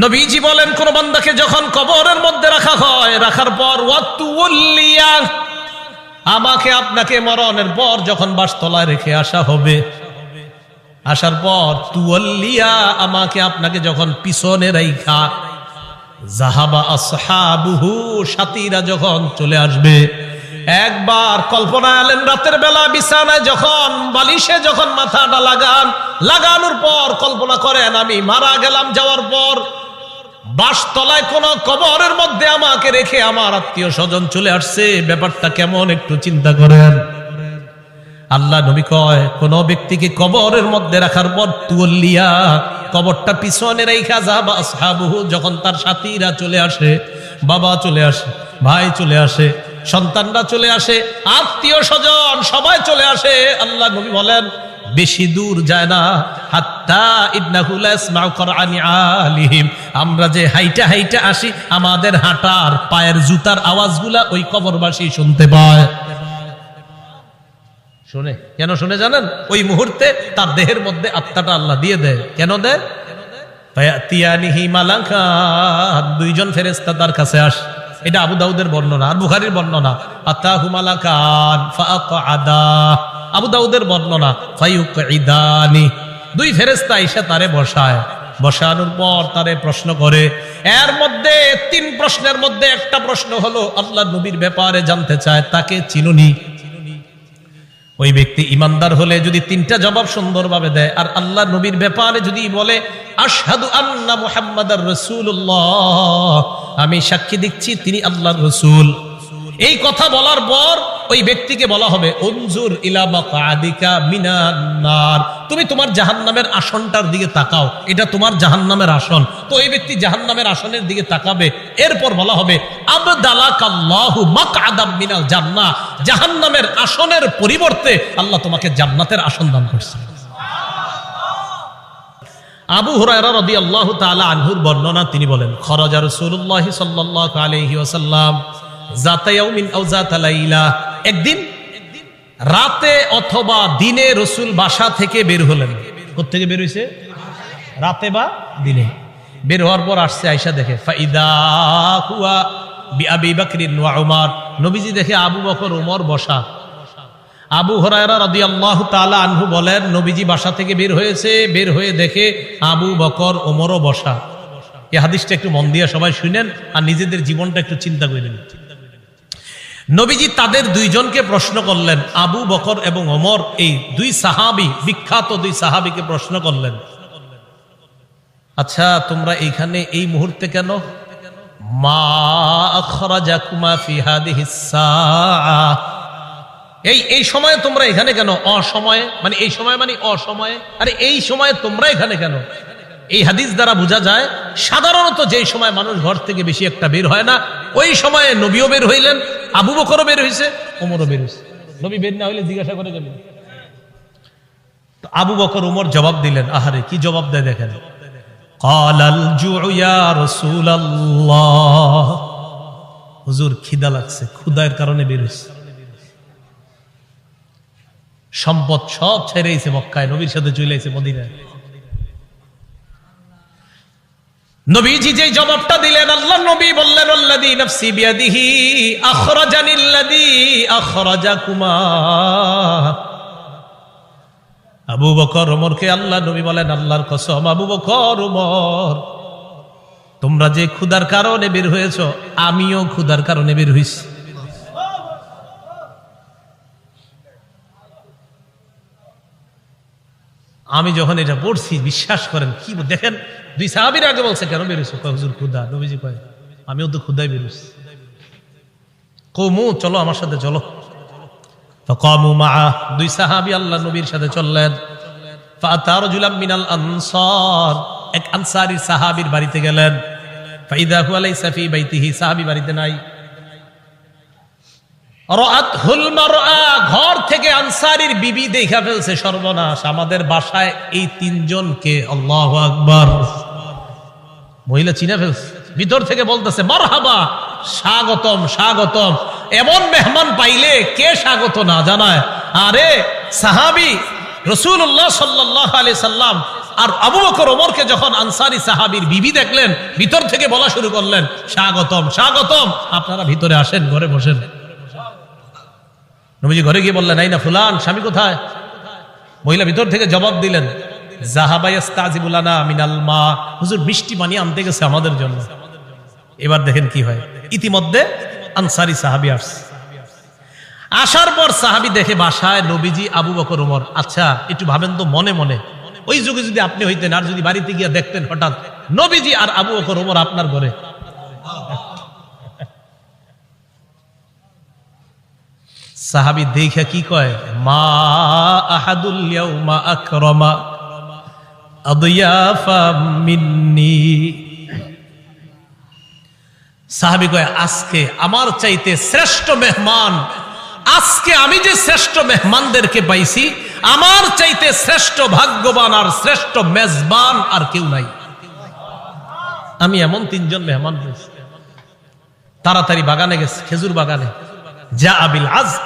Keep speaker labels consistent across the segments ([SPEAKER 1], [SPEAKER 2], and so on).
[SPEAKER 1] নবীজি বলেন, কোন বান্দাকে যখন কবরের মধ্যে রাখা হয়, রাখার পর ওয়াতুল্লিয়া, আমাকে আপনাকে মরণের পর যখন বাসতলায় রেখে আসা হবে, আসার পর তুওয়াল্লিয়া, আমাকে আপনাকে যখন পিছনে রাইখা, যাহাবা আসহাবুহু, সাথীরা যখন চলে আসবে। একবার কল্পনা আলেন, রাতের বেলা বিছানায় যখন বালিশে যখন মাথাটা লাগানোর পর কল্পনা করেন, আমি মারা গেলাম, যাওয়ার পর বাসতলায় কোন কবরের মধ্যে আমাকে রেখে আমার আত্মীয় স্বজন চলে আসছে, ব্যাপারটা কেমন একটু চিন্তা করেন। আল্লাহ নবী কয়, কোন ব্যক্তিকে কবরের মধ্যে রাখার পর তুওয়াল্লিয়া, কবরটা পিছনে রাইখা, যাহাবা আসহাবুহু, যখন তার সাথীরা চলে আসে, বাবা চলে আসে, ভাই চলে আসে, সন্তানরা চলে আসে, আত্মীয় স্বজন সবাই চলে আসে, আল্লাহ নবী বলেন বেশি দূর যায় না, হাত্তা ইন্নাহু লা ইয়াসমাউ কুরআনি আলিহিম, আমরা যে হাইটা হাইটা আসি, আমাদের হাঁটার পায়ের জুতার আওয়াজগুলা ওই কবরবাসী শুনতে পায়। শুনে কেন শুনে জানেন? ওই মুহূর্তে তার দেহের মধ্যে আত্মাটা আল্লাহ দিয়ে দেয়। কেন দেয়? ফায়াতিয়ানিহি মালাকান, দুইজন ফেরেশতা তার কাছে আসে। এটা আবু দাউদের বর্ণনা আর বুখারীর বর্ণনা। আতাহু মালাকান ফাআকআদা, আবু দাউদের বর্ণনা ফায়ুকঈদানি, দুই ফেরেশতা এসে তারে বসায়, বসানোর পর তারে প্রশ্ন করে। এর মধ্যে তিন প্রশ্নের মধ্যে একটা প্রশ্ন হলো আল্লাহ নবীর ব্যাপারে জানতে চায়, তাকে চিনুনি? ওই ব্যক্তি ইমানদার হলে যদি তিনটা জবাব সুন্দরভাবে দেয়, আর আল্লাহ নবীর ব্যাপারে যদি বলে আশহাদু আন্না মুহাম্মাদার রাসূলুল্লাহ, আমি সাক্ষী দিচ্ছি তিনি আল্লাহর রাসূল, এই কথা বলার পর ওই ব্যক্তিকে বলা হবে উনজুর ইলা মাকআদিকা মিনান নার, তুমি তোমার জাহান্নামের আসনটার দিকে তাকাও, এটা তোমার জাহান্নামের আসন। তো এই ব্যক্তি জাহান্নামের আসনের দিকে তাকাবে। এরপর বলা হবে আবদালাকাল্লাহু মাকআদাম মিনাল জান্নাহ, জাহান্নামের আসনের পরিবর্তে আল্লাহ তোমাকে জান্নাতের আসন দান করছে। আবু হুরায়রা রাদিয়াল্লাহু তাআলা আনহুর বর্ণনা, তিনি বলেন খরাজা রাসূলুল্লাহ সাল্লাল্লাহু আলাইহি ওয়াসাল্লাম যাতা ইয়াউমিন আও যাতা লাইলা, একদিন রাতে অথবা দিনে রাসূল বাসা থেকে বের হলেন। কোথা থেকে বের হইছে? রাতে বা দিনে। বের হওয়ার পর আসছে, আয়েশা দেখে ফাইদা হুয়া বিআবি বকর ওয়া উমর, নবীজি দেখে আবু বকর ওমর বসা। আবু হুরায়রা রাদিয়াল্লাহু তাআলা আনহু বলেন, নবীজি বাসা থেকে বের হয়েছে, বের হয়ে দেখে আবু বকর ওমরও বসা। এই হাদিসটা একটু মন দিয়ে সবাই শুনেন আর নিজেদের জীবনটা একটু চিন্তা করে নেন। নবীজি তাদের দুইজনকে প্রশ্ন করলেন, আবু বকর এবং ওমর, এই দুই সাহাবী, বিখ্যাত দুই সাহাবীকে প্রশ্ন করলেন, আচ্ছা তোমরা এইখানে এই মুহূর্তে কেন? মা আখরাজাকুমা ফি হাদিহিস সাআহ, এই সময়ে তোমরা এখানে কেন? অসময়ে মানে এই সময় মানে অসময়ে, আরে এই সময়ে তোমরা এখানে কেন? এই হাদিস দ্বারা বোঝা যায় সাধারণত যেই সময় মানুষ ঘর থেকে বেশি একটা বের হয় না, ওই সময়ে নবীও বের হইলেন, আবু বকরও বের হইছে, ওমরও বের হইছে। নবী বের না হইলে জিজ্ঞাসা করে গেলেন। তো আবু বকর ওমর জবাব দিলেন, আহারে কি জবাব দেয় দেখেন, ক্বালাল জুউ ইয়া রাসূলুল্লাহ, হুজুর খিদা লাগছে, ক্ষুধার কারণে বের হইছে। সম্পদ সব ছেড়ে এসে মক্কায় নবীর সাথে চলে এসে মদিনায়। নবীজি যে জবাবটা দিলেন, আল্লাহ নবী বললেন আল্লাযী নাফসি বিয়াদিহি আখরাজানিল্লাযী আখরাজাকুমা। আবু বকর ওমরকে আল্লাহ নবী বলেন, আল্লাহর কসম আবু বকর ওমর, তোমরা যে ক্ষুধার কারণে বের হয়েছো, আমিও ক্ষুধার কারণে বের হইছি। আমি যখন এটা পড়ছি, বিশ্বাস করেন কি দেখেন, দুই সাহাবীর আগে বলছে কেন বেরোছো? হুজুর ক্ষুধা। নবীজি কয় আমিও তো ক্ষুধায় বেরোছি। কওমু চলো আমার সাথে চলো। ফাকামু মাআ, দুই সাহাবী আল্লাহ নবীর সাথে চললেন। ফাআতা রাজুলাম মিনাল আনসার, এক আনসারী সাহাবীর বাড়িতে গেলেন। ফাইদা হুয়া লাইসা ফি বাইতিহি, সাহাবী বাড়িতে নাই। রাআতহুল মারআ, ঘর থেকে আনসারীর বিবি দেখা ফেলছে, সর্বনাশ, আমাদের বাসায় এই তিনজনকে, আল্লাহু আকবার, মহিলা চিনে ফেলছে। ভিতর থেকে বলতেছে মারহাবা, স্বাগতম স্বাগতম। এমন মেহমান পাইলে কে স্বাগত না জানায়? আরে সাহাবী রাসূলুল্লাহ সাল্লাল্লাহু আলাইহি সাল্লাম আর আবু বকর ওমরকে যখন আনসারী সাহাবীর বিবি দেখলেন, ভিতর থেকে বলা শুরু করলেন, স্বাগতম স্বাগতম, আপনারা ভিতরে আসেন, ঘরে বসেন। নবীজি ঘরে গিয়ে বললেন, এই না ফুলান, স্বামী কোথায়? মহিলা ভিতর থেকে জবাব দিলেন, যাহাবা ইস্তাজিবু লানা মিনাল মা, হুজুর মিষ্টি পানি আনতে গেছে আমাদের জন্য। এবার দেখেন কি হয়, ইতিমধ্যে আনসারী সাহাবী আসছে। আসার পর সাহাবী দেখে বাসায় নবীজি, আবু বকর ওমর। আচ্ছা একটু ভাবেন তো মনে মনে, ওই যুগে যদি আপনি হইতেন আর যদি বাড়িতে গিয়ে দেখতেন হঠাৎ নবীজি আর আবু বকর ওমর আপনার ঘরে, সাহাবী দেখে কি কয়, মা আহাদুল ইয়াউমা আকরামা আদিয়াফা মিন্নি। সাহাবী কয়, আজকে আমার চাইতে শ্রেষ্ঠ মেহমান, আজকে আমি যে শ্রেষ্ঠ মেহমানদেরকে পাইছি, আমার চাইতে শ্রেষ্ঠ ভাগ্যবান আর শ্রেষ্ঠ মেজবান আর কেউ নাই। আমি এমন 3 জন মেহমান পেয়েছি। তাড়াতাড়ি বাগানে গেছে, খেজুর বাগানে। যা আবিল আজক,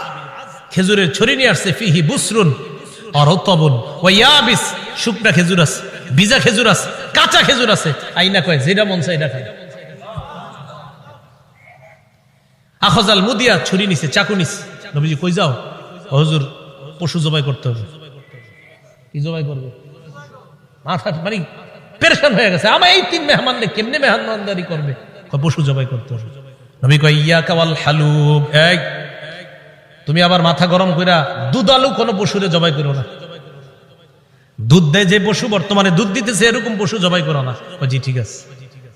[SPEAKER 1] খেজুরের ছড়ি নিয়ে আসছে, ফিহি বুসরুন আর রতবুন ওয়া ইয়াবিস, শুকনা খেজুর আছে, ভিজা খেজুর আছে, কাঁচা খেজুর আছে। আইনা কয়, যেটা মন চায় এটা খায়। আখজাল মুদিয়া, ছুরি নিছে, চাকু নিছে। নবীজি কই যাও? হুজুর পশু জবাই করতে হবে। কি জবাই করবে? মাথা মানে পেরেশান হয়ে গেছে, আমার এই 3 মেহমানকে কেমনে মেহমানদারি করবে? পশু জবাই করতে হবে। নবী কয়, ইয়াকা ওয়াল হালুব, এই তুমি আবার মাথা গরম কইরা দুধ আলু কোন পশুরে জবাই করো না। দুধ দেয় যে পশু, বর্তমানে দুধ দিতেছে, এরকম পশু জবাই করো না। জি ঠিক আছে।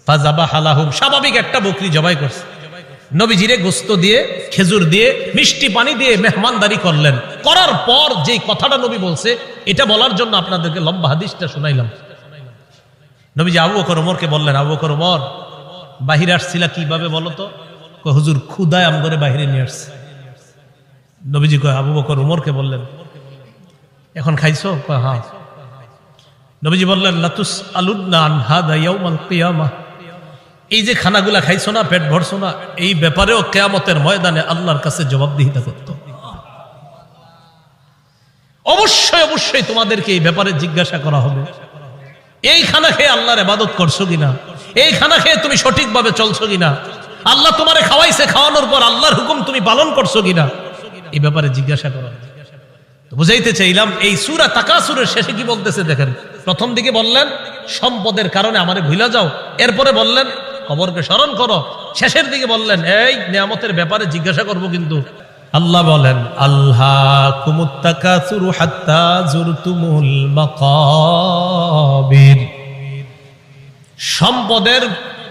[SPEAKER 1] ফাজাবা হালাহুম, স্বাভাবিক একটা বকরি জবাই করছে। নবীজিরে গোস্ত দিয়ে, খেজুর দিয়ে, মিষ্টি পানি দিয়ে মেহমানদারি করলেন। করার পর যে কথাটা নবী বলছে, এটা বলার জন্য আপনাদেরকে লম্বা হাদিসটা শোনাইলাম। নবীজি আবু বকর ওমরকে বললেন, আবু বকর ওমর, বাহিরে আসছিলা কিভাবে বলো তো? হুজুর ক্ষুধায় আমগরে বাহিরে নিয়ে আসছে। নবীজি কয়, আবু বকর ওমরকে বললেন, এখন খাইছো? হ্যাঁ। নবীজি বললেন, লাতুস আলুন্না আন হাদা ইয়াউমাল কিয়ামাহ, এই যে খানাগুলা খাইছো না, পেট ভরছো না, এই ব্যাপারেও কিয়ামতের ময়দানে আল্লাহর কাছে জবাবদিহিতা করতে হবে। অবশ্যই অবশ্যই তোমাদেরকে এই ব্যাপারে জিজ্ঞাসা করা হবে। এই খানা খেয়ে আল্লাহর ইবাদত করছো কিনা, এই খানা খেয়ে তুমি সঠিকভাবে চলছো কিনা, আল্লাহ তোমারে খাওয়াইছে, খাওয়ানোর পর আল্লাহর হুকুম তুমি পালন করছো কিনা, এই ব্যাপারে জিজ্ঞাসা করা। বুঝাইতে চাইলাম, এই সূরা তাকাসুরের শেষে কি বলতেছে দেখেন। প্রথম দিকে বললেন সম্পদের কারণে আমারে ভুলা যাও, এরপরে বললেন কবরকে স্মরণ করো, শেষের দিকে বললেন এই নিয়ামতের ব্যাপারে জিজ্ঞাসা করব। কিন্তু আল্লাহ বলেন, আল্লাহকুমুত তাকাসুরু হাত্তা যুরতুমুল মাকাবির, সম্পদের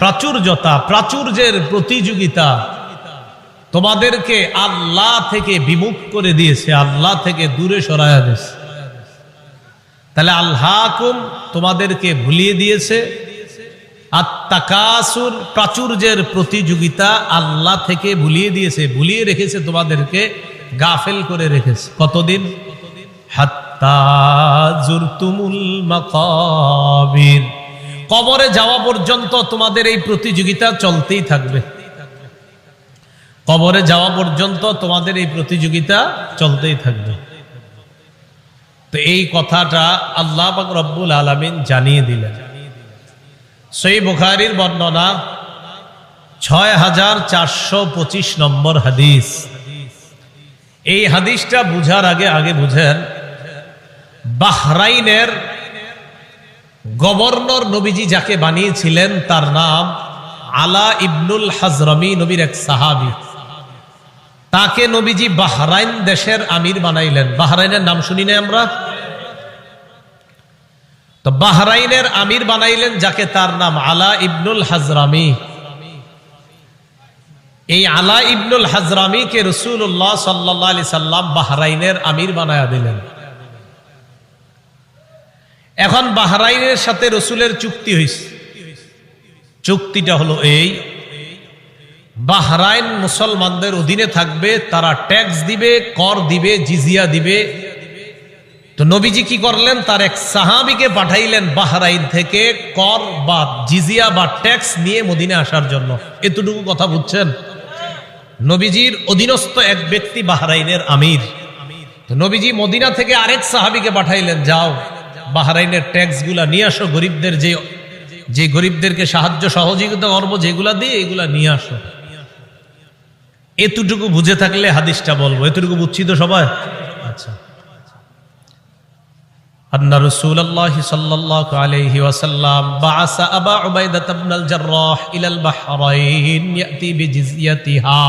[SPEAKER 1] প্রাচুর্যতা, প্রাচুর্যের প্রতিযোগিতা তোমাদেরকে আল্লাহ থেকে বিমুখ করে দিয়েছে, আল্লাহ থেকে দূরে সরায়া দিয়েছে। তাহলে আল্লাহকুম তোমাদেরকে ভুলিয়ে দিয়েছে, আত-তাকাসুর প্রাচুর্যের প্রতিযোগিতা আল্লাহ থেকে ভুলিয়ে দিয়েছে, ভুলিয়ে রেখেছে, তোমাদেরকে গাফেল করে রেখেছে। কতদিন? হাত্তা যুরতুমুল মাকাবির, কবরে যাওয়া পর্যন্ত তোমাদের এই প্রতিযোগিতা চলতেই থাকবে। কবরে যাওয়া পর্যন্ত তোমাদের এই প্রতিযোগিতা চলতেই থাকবে। তো এই কথাটা আল্লাহ পাক রব্বুল আলামিন জানিয়ে দিলেন। সহিহ বুখারীর বর্ণনা ৬৪২৫ নম্বর হাদিস। এই হাদিসটা বুঝার আগে বুঝেন, বাহরাইনের গভর্নর নবীজি যাকে বানিয়েছিলেন তার নাম আলা ইবনুল হাজরামি, নবীর এক সাহাবী। তাকে নবীজি বাহরাইন দেশের আমির বানাইলেন। বাহরাইনের নাম শুনি না আমরা? তো বাহরাইনের আমির বানাইলেন যাকে, তার নাম আলা ইবনুল হাজরামি। এই আলা ইবনুল হাজরামিকে রাসূলুল্লাহ সাল্লাল্লাহু আলাইহি সাল্লাম বাহরাইনের আমির বানায়া দিলেন। এখন বাহরাইনের সাথে রাসূলের চুক্তি হয়েছে। চুক্তিটা হলো এই, বাহরাইন মুসলমানদের অধীনে থাকবে, তারা ট্যাক্স দিবে, কর দিবে, জিজিয়া দিবে। তো নবীজি কি করলেন, তার এক সাহাবীকে পাঠাইলেন বাহরাইন থেকে কর বা জিজিয়া বা ট্যাক্স নিয়ে মদিনা আসার জন্য। এতটুকু কথা বুঝছেন? নবীজির অধীনস্থ এক ব্যক্তি বাহরাইনের আমির। তো নবীজি মদিনা থেকে আরেক সাহাবীকে পাঠাইলেন, যাও বাহরাইনের ট্যাক্স গুলা নিয়ে আসো, গরিবদের যে গরিবদেরকে সাহায্য সহযোগিতা করবো যেগুলা দিয়ে এগুলা নিয়ে আসো। এতটুকু বুঝে থাকলে হাদিসটা বলবো। এতটুকু বুঝছি তো সবাই? আচ্ছা। আন্না রাসূলুল্লাহ সাল্লাল্লাহু আলাইহি ওয়াসাল্লাম বাআসা আবা উবাইদা ইবনুল জাররাহ ইলাল বাহরাইন ইয়াতি বিজিজিয়াতিহা।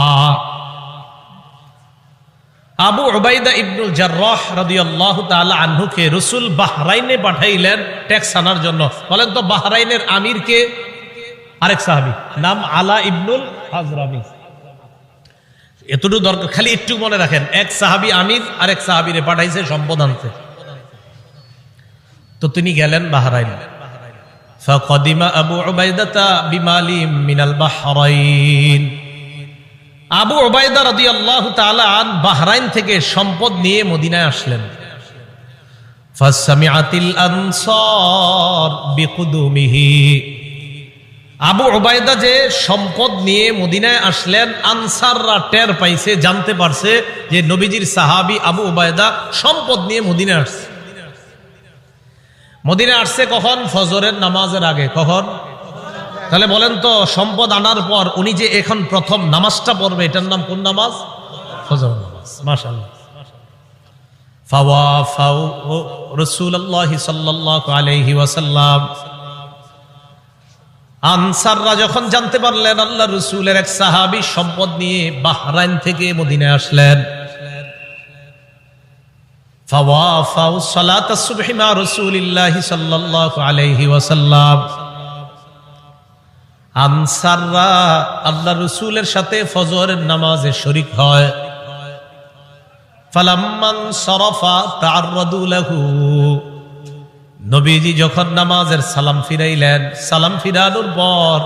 [SPEAKER 1] আবু উবাইদা ইবনুল জাররাহ রাদিয়াল্লাহু তাআলা আনহুকে রাসূল বাহরাইনে পাঠাইলেন ট্যাক্স আনার জন্য। বলেন তো বাহরাইনের আমির কে? আরেক সাহাবী, নাম আলা ইবনুল হাজরামি। এতটুকু দরকার, খালি একটু মনে রাখেন, এক সাহাবী আমির, আরেক সাহাবীরে পাঠাইছে সম্পদ আনতে। তো তিনি গেলেন বাহরাইন। ফাকাদিমা আবু উবাইদা বিমালি মিনাল বাহরাইন। আবু উবাইদা রাদিয়াল্লাহু তাআলা আন বাহরাইন থেকে সম্পদ নিয়ে মদিনায় আসলেন। ফাসামিআতিল আনসার বিকুদুমিহি। আবু উবাইদা যে সম্পদ নিয়ে মদিনায় আসলেন, আনসাররা টের পাইছে, জানতে পারছে যে নবীজির সাহাবী আবু উবাইদা সম্পদ নিয়ে মদিনায় আসছে। মদিনায় আসছে কখন? ফজরের নামাজের আগে। কখন? তাহলে বলেন তো, সম্পদ আনার পর উনি যে এখন প্রথম নামাজটা পড়বে, এটার নাম কোন নামাজ? ফজর নামাজ। মাশাআল্লাহ। ফাওয়াফাউ রাসূলুল্লাহ সাল্লাল্লাহু আলাইহি ওয়াসাল্লাম। আনসাররা যখন জানতে পারলেন আল্লাহর রাসূলের এক সাহাবী সম্পদ নিয়ে বাহরাইন থেকে মদিনায় আসলেন, ফাওয়াফাউ সালাতাস সুবহি মা রাসূলিল্লাহি সাল্লাল্লাহু আলাইহি ওয়াসাল্লাম। আনসাররা আল্লাহর রাসূলের সাথে ফজরের নামাজে শরীক হয়। ফালাম্মান সারাফা তাআররাদু লাহু। নবীজি যখন নামাজের সালাম ফিরাইলেন, সালাম ফিরানোর পর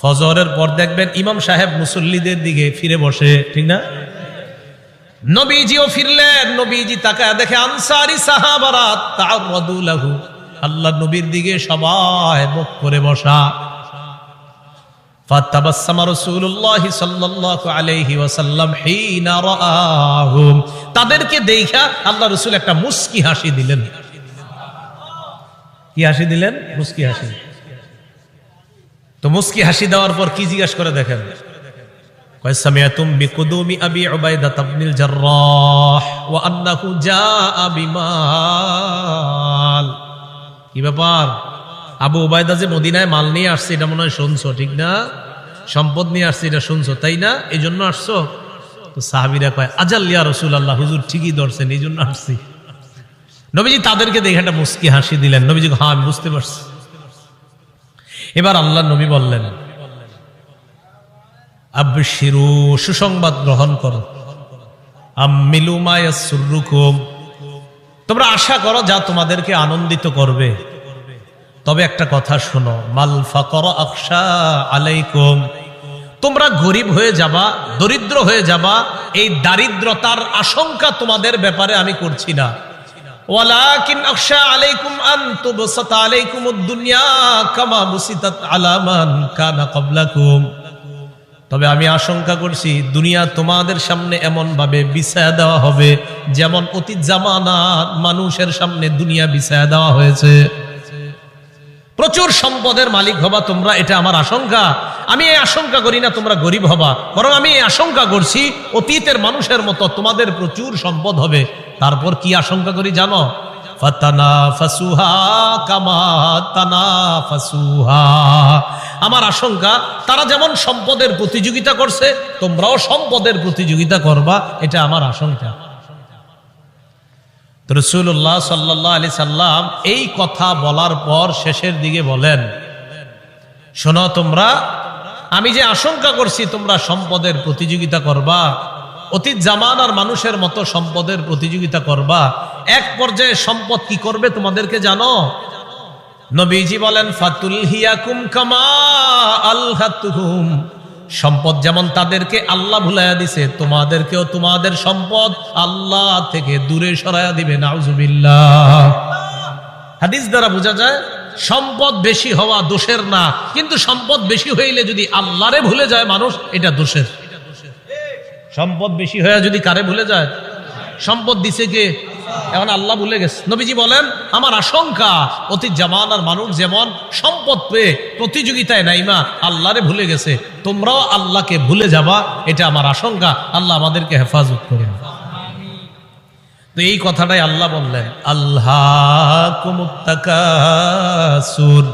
[SPEAKER 1] ফজরের পর দেখবেন ইমাম সাহেব মুসল্লিদের দিকে ফিরে বসে, ঠিক না? নবীজিও ফিরলেন, নবীজি তাকায় দেখে আনসারী সাহাবারা তাআররাদু লাহু, আল্লাহ নবীর দিকে সবাই মুখ করে বসা। ফাতাবাসসামা রাসূলুল্লাহ সাল্লাল্লাহু আলাইহি ওয়াসাল্লাম হিনা রাআহুম। তাদেরকে দেখা আল্লাহ রাসূল একটা মুস্কি হাসি দিলেন। কি হাসি দিলেন? মুস্কি হাসি। তো মুস্কি হাসি দেওয়ার পর কি জিজ্ঞাসা করে দেখেন, কয় সামিআতুম বিকুদুমি আবি উবাইদা ইবনুল জাররাহ ওয়া আন্নাহু জাআ বিমাল। কি ব্যাপার? আবু উবাইদা যে মদিনায় মাল নিয়ে আসছে এটা মনে হয় শুনছো, ঠিক না? সম্পদ নিয়ে আসছে এটা শুনছো, তাই না? এই জন্য আসছো? তো সাহাবীরা কয় আজাল ইয়া রাসূলুল্লাহ, হুজুর ঠিকই ধরছেন, এই জন্য আসছি। নবীজি তাদেরকে দেখে একটা মুস্কি হাসি দিলেন। নবীজি হ্যাঁ আমি বুঝতে পারছি। এবার আল্লাহ নবী বললেন, আবশিরু, সুসংবাদ গ্রহণ করো, আম্মিলু মা ইয়াসুররুকুম, তোমরা আশা করো যা তোমাদেরকে আনন্দিত করবে। তবে একটা কথা শোনো, মাল ফাকর আখশা আলাইকুম, তোমরা গরিব হয়ে যাবা, দরিদ্র হয়ে যাবা, এই দারিদ্রতার আশঙ্কা তোমাদের ব্যাপারে আমি করছি না। ওয়ালাকিন আখশা আলাইকুম আন তুবসাতা আলাইকুমুদ দুনিয়া কামা বুসিতাত আলা মান কানা ক্বাবলাকুম, তবে আমি আশঙ্কা করছি দুনিয়া তোমাদের সামনে এমন ভাবে বিছায়া দেওয়া হবে যেমন অতীত জামানার মানুষের সামনে দুনিয়া বিছায়া দেওয়া হয়েছে। প্রচুর সম্পদের মালিক হবা তোমরা, এটা আমার আশঙ্কা। আমি এই আশঙ্কা করি না তোমরা গরিব হবা, বরং আমি এই আশঙ্কা করছি অতীতের মানুষের মতো তোমাদের প্রচুর সম্পদ হবে। তারপর কি আশঙ্কা করি জানো? ফাতানাফাসুহা কামা তানাফাসুহা, আমার আশঙ্কা তারা যেমন সম্পদের প্রতিযোগিতা করছে তোমরাও সম্পদের প্রতিযোগিতা করবা, এটা আমার আশঙ্কা। রাসূলুল্লাহ সাল্লাল্লাহু আলাইহি সাল্লাম এই কথা বলার পর শেষের দিকে বলেন, শোনো তোমরা, আমি যে আশঙ্কা করছি তোমরা সম্পদের প্রতিযোগিতা করবা, অতীত জামানার মানুষের মতো সম্পদের প্রতিযোগিতা করবা, এক পর্যায়ে সম্পদ কি করবে তোমাদেরকে জানো? নবীজি বলেন, ফাতুলহিয়াকুম কামা আলহাতুহুম, সম্পদ যেমন তাদেরকে আল্লাহ ভুলাইয়া দিছে, তোমাদেরকেও তোমাদের সম্পদ আল্লাহ থেকে দূরে সরাইয়া দিবে। নাউজুবিল্লাহ। হাদিস দ্বারা বোঝা যায় সম্পদ বেশি হওয়া দোষের না, কিন্তু সম্পদ বেশি হইলে যদি আল্লাহরে ভুলে যায় মানুষ, এটা দোষের। সম্পদ বেশি হয়ে যদি কারে ভুলে যায়? সম্পদ দিছে কে? এখন আল্লাহ ভুলে গেছে। নবীজি বলেন, আমার আশঙ্কা অতীত জামানার মানুষ যেমন সম্পদ পেয়ে প্রতিযোগিতায় নাইমা আল্লাহরে ভুলে গেছে, তোমরাও আল্লাহকে ভুলে যাবা, এটা আমার আশঙ্কা। আল্লাহ আমাদেরকে হেফাজত করে। তো এই কথাটাই আল্লাহ বললেন, আল্লাহকুমুত তাকাসুর,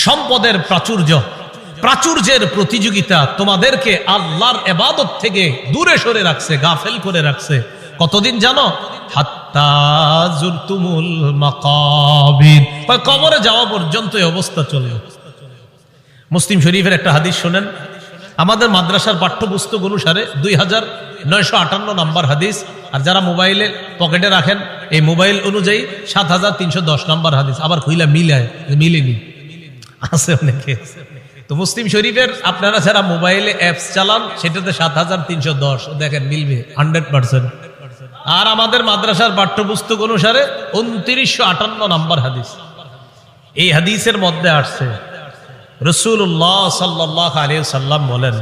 [SPEAKER 1] সম্পদের প্রাচুর্যের প্রতিযোগিতা তোমাদেরকে আল্লাহর ইবাদত থেকে দূরে সরে রাখছে, গাফেল করে রাখছে। কতদিন জানো? হাত্তা যুরতুমুল মাকাবির, কবরে যাওয়া পর্যন্ত এই অবস্থা চলবে। মুসলিম শরীফের একটা হাদিস শুনেন, আমাদের মাদ্রাসার পাঠ্যপুস্তক অনুসারে 2958 নম্বর হাদিস, আর যারা মোবাইলে পকেটে রাখেন এই মোবাইল অনুযায়ী 7310 নম্বর হাদিস। আবার কইলা মিলেনি আছে অনেকে। তো মুসলিম শরীফের আপনারা যারা মোবাইলে অ্যাপস চালান সেটাতে 7310 দেখেন মিলবে 100%। আর আমাদের মাদ্রাসার পাঠ্যপুস্তক অনুসারে 2958 নম্বর হাদিস। এই হাদিসের মধ্যে আসছে রাসূলুল্লাহ সাল্লাল্লাহু আলাইহি ওয়াসাল্লাম বলেন,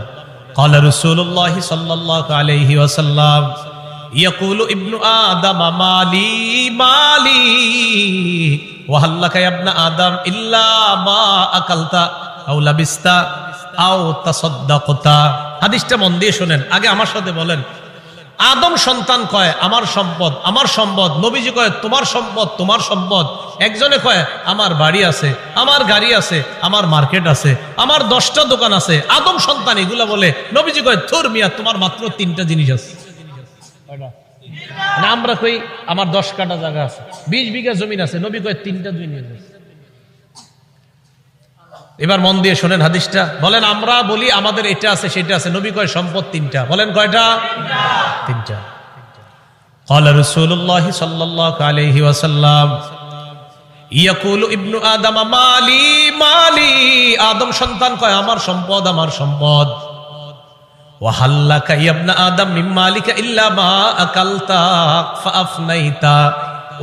[SPEAKER 1] قال رسول الله صلى الله عليه وسلم يقول ابن آدم مالي مالي وهل لك يا ابن آدم إلا ما أكلت أو لبست أو تصدقت। হাদিসটা মন দিয়ে শুনেন, আগে আমার সাথে বলেন। আদম সন্তান কয় আমার সম্পদ, আমার সম্পদ। নবীজি কয় তোমার সম্পদ, তোমার সম্পদ। একজনে কয় আমার বাড়ি আছে, আমার গাড়ি আছে, আমার মার্কেট আছে, আমার 10টা দোকান আছে। আদম সন্তান এগুলা বলে। নবীজি কয় থুর মিয়া, তোমার মাত্র 3টা জিনিস আছে। না আমরা কই আমার 10 কাঠা জায়গা আছে, 20 বিঘা জমিন আছে। নবী কয় 3টা জিনিস আছে। এবার মন দিয়ে শোনেন হাদিসটা। বলেন আমরা বলি আমাদের এটা আছে সেটা আছে, নবী কয় সম্পদ 3টা। বলেন কয়টা? 3টা। قال رسول الله صلى الله عليه وسلم يقول ابن آدم مالي مالي, আদম সন্তান কয় আমার সম্পদ, আমার সম্পদ। وهل لك يا ابن آدم من مالك إلا ما أكلت فأفنيت,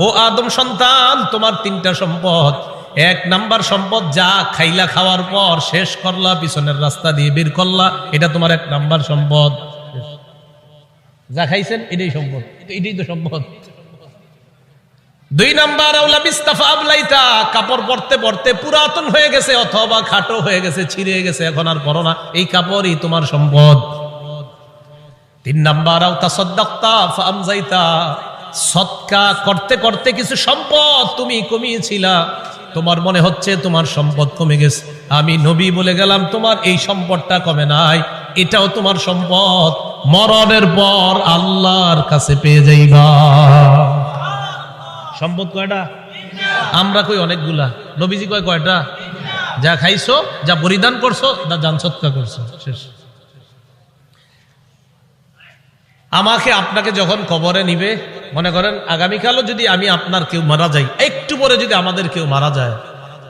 [SPEAKER 1] ও আদম সন্তান তোমার 3টা সম্পদ। 1 নাম্বার সম্পদ যা খাইলা, খাওয়ার পর শেষ করলা, পিছনের রাস্তা দিয়ে বের করলা, এটা তোমার 1 নাম্বার সম্পদ। যা খাইছেন এটাই সম্পদ, এটাই তো সম্পদ। 2 নাম্বার আউলা বিস্তাফা আবলাইতা, কাপড় পরতে পরতে পুরাতন হয়ে গেছে অথবা খাটো হয়ে গেছে, ছিঁড়ে গেছে, এখন আর পরো না, এই কাপড়ই তোমার সম্পদ। 3 নাম্বার আও তাসাদদাকতা ফাআমজাইতা, সদকা করতে করতে কিছু সম্পদ তুমি কমিয়েছিলা, তোমার মনে হচ্ছে তোমার সম্পদ কমে গেছে, আমি নবী বলে গেলাম তোমার এই সম্পদটা কমে নাই, এটাও তোমার সম্পদ, মরণের পর আল্লাহর কাছে পেয়ে যাইবা। সম্পদ কয়টা? আমরা কই অনেকগুলা, নবীজি কয় কয়টা? যা খাইছো, যা পরিধান করছো, যা জান সৎকা করছো, শেষ। আমাকে আপনাকে যখন কবরে নিবে, মনে করেন আগামীকালও যদি আমি আপনার কেউ মারা যাই, একটু পরে যদি আমাদের কেউ মারা যায়,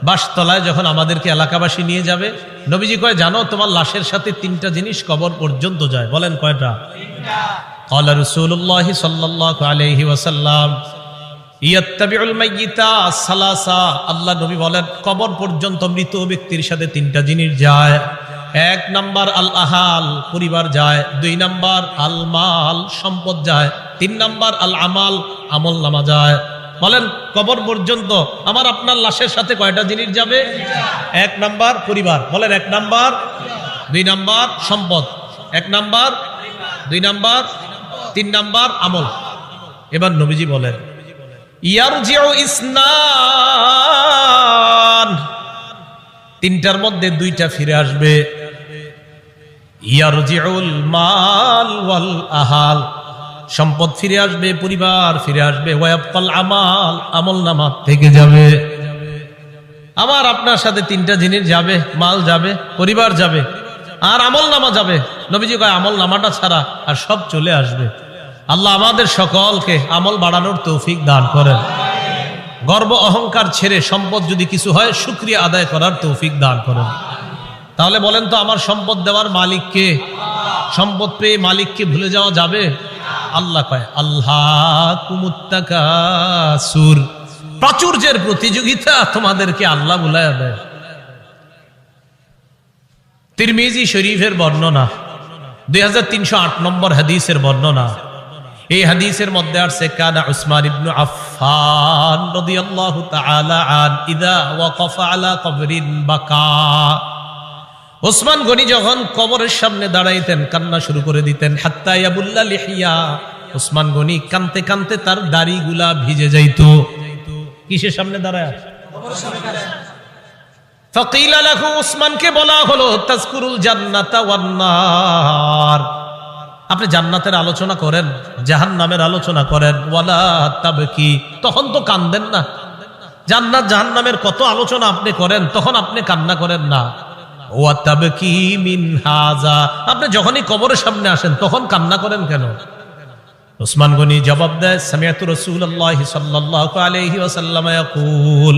[SPEAKER 1] বাসতলায় যখন আমাদেরকে এলাকাবাসী নিয়ে যাবে, নবীজি কয় জানো তোমার লাশের সাথে 3টা জিনিস কবর পর্যন্ত যায়। বলেন কয়টা? 3টা। قال رسول الله صلى الله عليه وسلم يتبع الميت ثلاثه, আল্লাহ নবী বলেন কবর পর্যন্ত মৃত ব্যক্তির সাথে 3টা জিনিস যায়। 1 নাম্বার আল আহাল, পরিবার যায়। 2 নাম্বার আল মাল, সম্পদ যায়। 3 নাম্বার আল আমাল, আমল নামা যায়। বলেন কবর পর্যন্ত আমার আপনার লাশের সাথে কয়টা জিনিস যাবে? 1 নাম্বার পরিবার, বলেন 1 নাম্বার, 2 নাম্বার সম্পদ, 1 নাম্বার, 2 নাম্বার, 3 নাম্বার আমল। এবার নবীজি বলেন ইয়ারজিউ ইসনান, 3টার মধ্যে 2টা ফিরে আসবে। ইয়ারজিউল মাল ওয়াল আহাল, সম্পদ ফিরে আসবে, পরিবার ফিরে আসবে। ওয়ায়াবকাল আমাল, আমল নামা থেকে যাবে। আমার আপনার সাথে 3টা জিনিস যাবে, মাল যাবে, পরিবার যাবে, আর আমল নামা যাবে। নবীজি কয় আমল নামাটা ছাড়া আর সব চলে আসবে। আল্লাহ আমাদের সকলকে আমল বাড়ানোর তৌফিক দান করেন। গর্ব অহংকার ছেড়ে সম্পদ যদি কিছু হয় শুকরিয়া আদায় করার তৌফিক দান করেন। তাহলে বলেন তো আমার সম্পদ দেওয়ার মালিক কে? সম্পদ পেয়ে মালিককে ভুলে যাওয়া যাবে? আল্লাহ কয় আল্লাহকুমুত তাকাসুর, প্রাচুর্যের প্রতিযোগিতা তোমাদেরকে আল্লাহ ভুলাইয়া দেয়। তিরমিজি শরীফের বর্ণনা, 2308 নম্বর হাদিসের বর্ণনা। এই হাদিসের মধ্যে আছে কানা উসমান ইবনে আফফান রাদিয়াল্লাহু তাআলা আন ইযা ওয়াকাফা আলা কবরিন বাকা। ওসমান গনি যখন কবরের সামনে দাঁড়াইতেন কান্না শুরু করে দিতেন। হাত্তা ইয়াবুল্লা লিহিয়া, ওসমান গনি কানতে কানতে তার দাড়িগুলা ভিজে যাইত। কিসের সামনে দাঁড়ায়? কবরের সামনে দাঁড়ায়। ফাকিলা লাহু, ওসমানকে বলা হলো তাজকুরুল জান্নাতা ওয়ান নার, আপনি জান্নাতের আলোচনা করেন, জাহান্নামের আলোচনা করেন। ওয়ালা তাবকি, তখন তো কান্দেন না। জান্নাত জাহান্নামের কত আলোচনা আপনি করেন, তখন আপনি কান্না করেন না। ওয়া তাবকি মিন হাযা, আপনি যখনই কবরের সামনে আসেন তখন কান্না করেন কেন? ওসমান গনি জবাব দেয়, সামিআতু রাসূলুল্লাহি সাল্লাল্লাহু আলাইহি ওয়াসাল্লাম ইয়াকুল,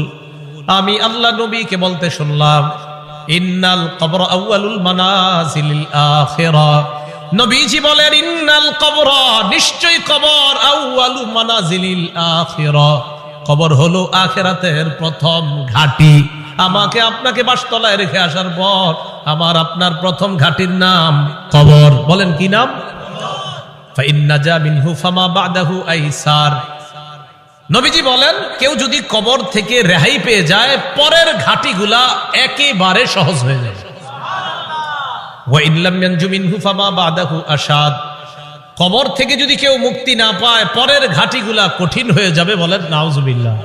[SPEAKER 1] আমি আল্লাহ নবীকে বলতে শুনলাম, ইন্নাল কবর আউয়ালুল মানাজিলিল আখিরা। নবীজি বলেন, ইন্নাল কবর, নিশ্চয় কবর, আউয়ালু মানাজিলিল আখিরা, কবর হলো আখিরাতের প্রথম ঘাঁটি। আমাকে আপনাকে বাসতলায় রেখে আসার পর আমার আপনার প্রথম ঘাঁটির নাম কবর। বলেন কি নাম? ফাইন নাজা মিনহু ফামা বাদাহু আইসার। নবীজি বলেন, কেউ যদি কবর থেকে রেহাই পেয়ে যায়, পরের ঘাটিগুলা একেবারে সহজ হয়ে যায়। কবর থেকে যদি কেউ মুক্তি না পায়, পরের ঘাটিগুলা কঠিন হয়ে যাবে। বলেন নাউজুবিল্লাহ।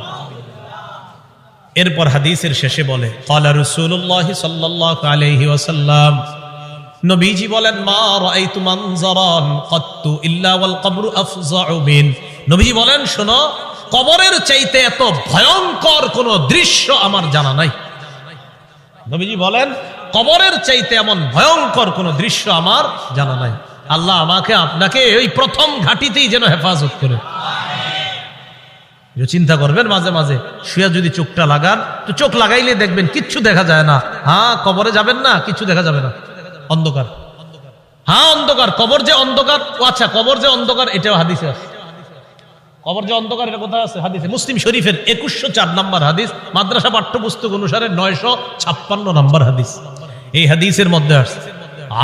[SPEAKER 1] এরপর হাদিসের শেষে বলে, ক্বালা রাসূলুল্লাহ সাল্লাল্লাহু আলাইহি ওয়াসাল্লাম, নবীজি বলেন, মা রাআইতু মানজারান কাত্তু ইল্লা ওয়াল কবরু আফযাউ মিন। নবীজি বলেন, শোনো, কবরের চাইতে এত ভয়ঙ্কর কোন দৃশ্য আমার জানা নাই। নবীজি বলেন, কবরের চাইতে এমন ভয়ঙ্কর কোন দৃশ্য আমার জানা নাই। আল্লাহ আমাকে আপনাকে ওই প্রথম ঘাটিতেই যেন হেফাজত করে। চিন্তা করবেন, মাঝে মাঝে শুয়ে যদি চোখটা লাগান, তো চোখ লাগাইলে দেখবেন কিচ্ছু দেখা যায় না। হ্যাঁ, কবরে যাবেন না, কিছু দেখা যাবে না, অন্ধকার। হ্যাঁ, অন্ধকার। কবর যে অন্ধকার, আচ্ছা, কবর যে অন্ধকার এটাও হাদিসে আছে। কবর যে অন্ধকার এটা কোথায় আছে? হাদিসে। মুসলিম শরীফের 2104 নম্বর হাদিস, মাদ্রাসা পাঠ্যপুস্তক অনুসারে 956 নম্বর হাদিস। এই হাদিসের মধ্যে আছে,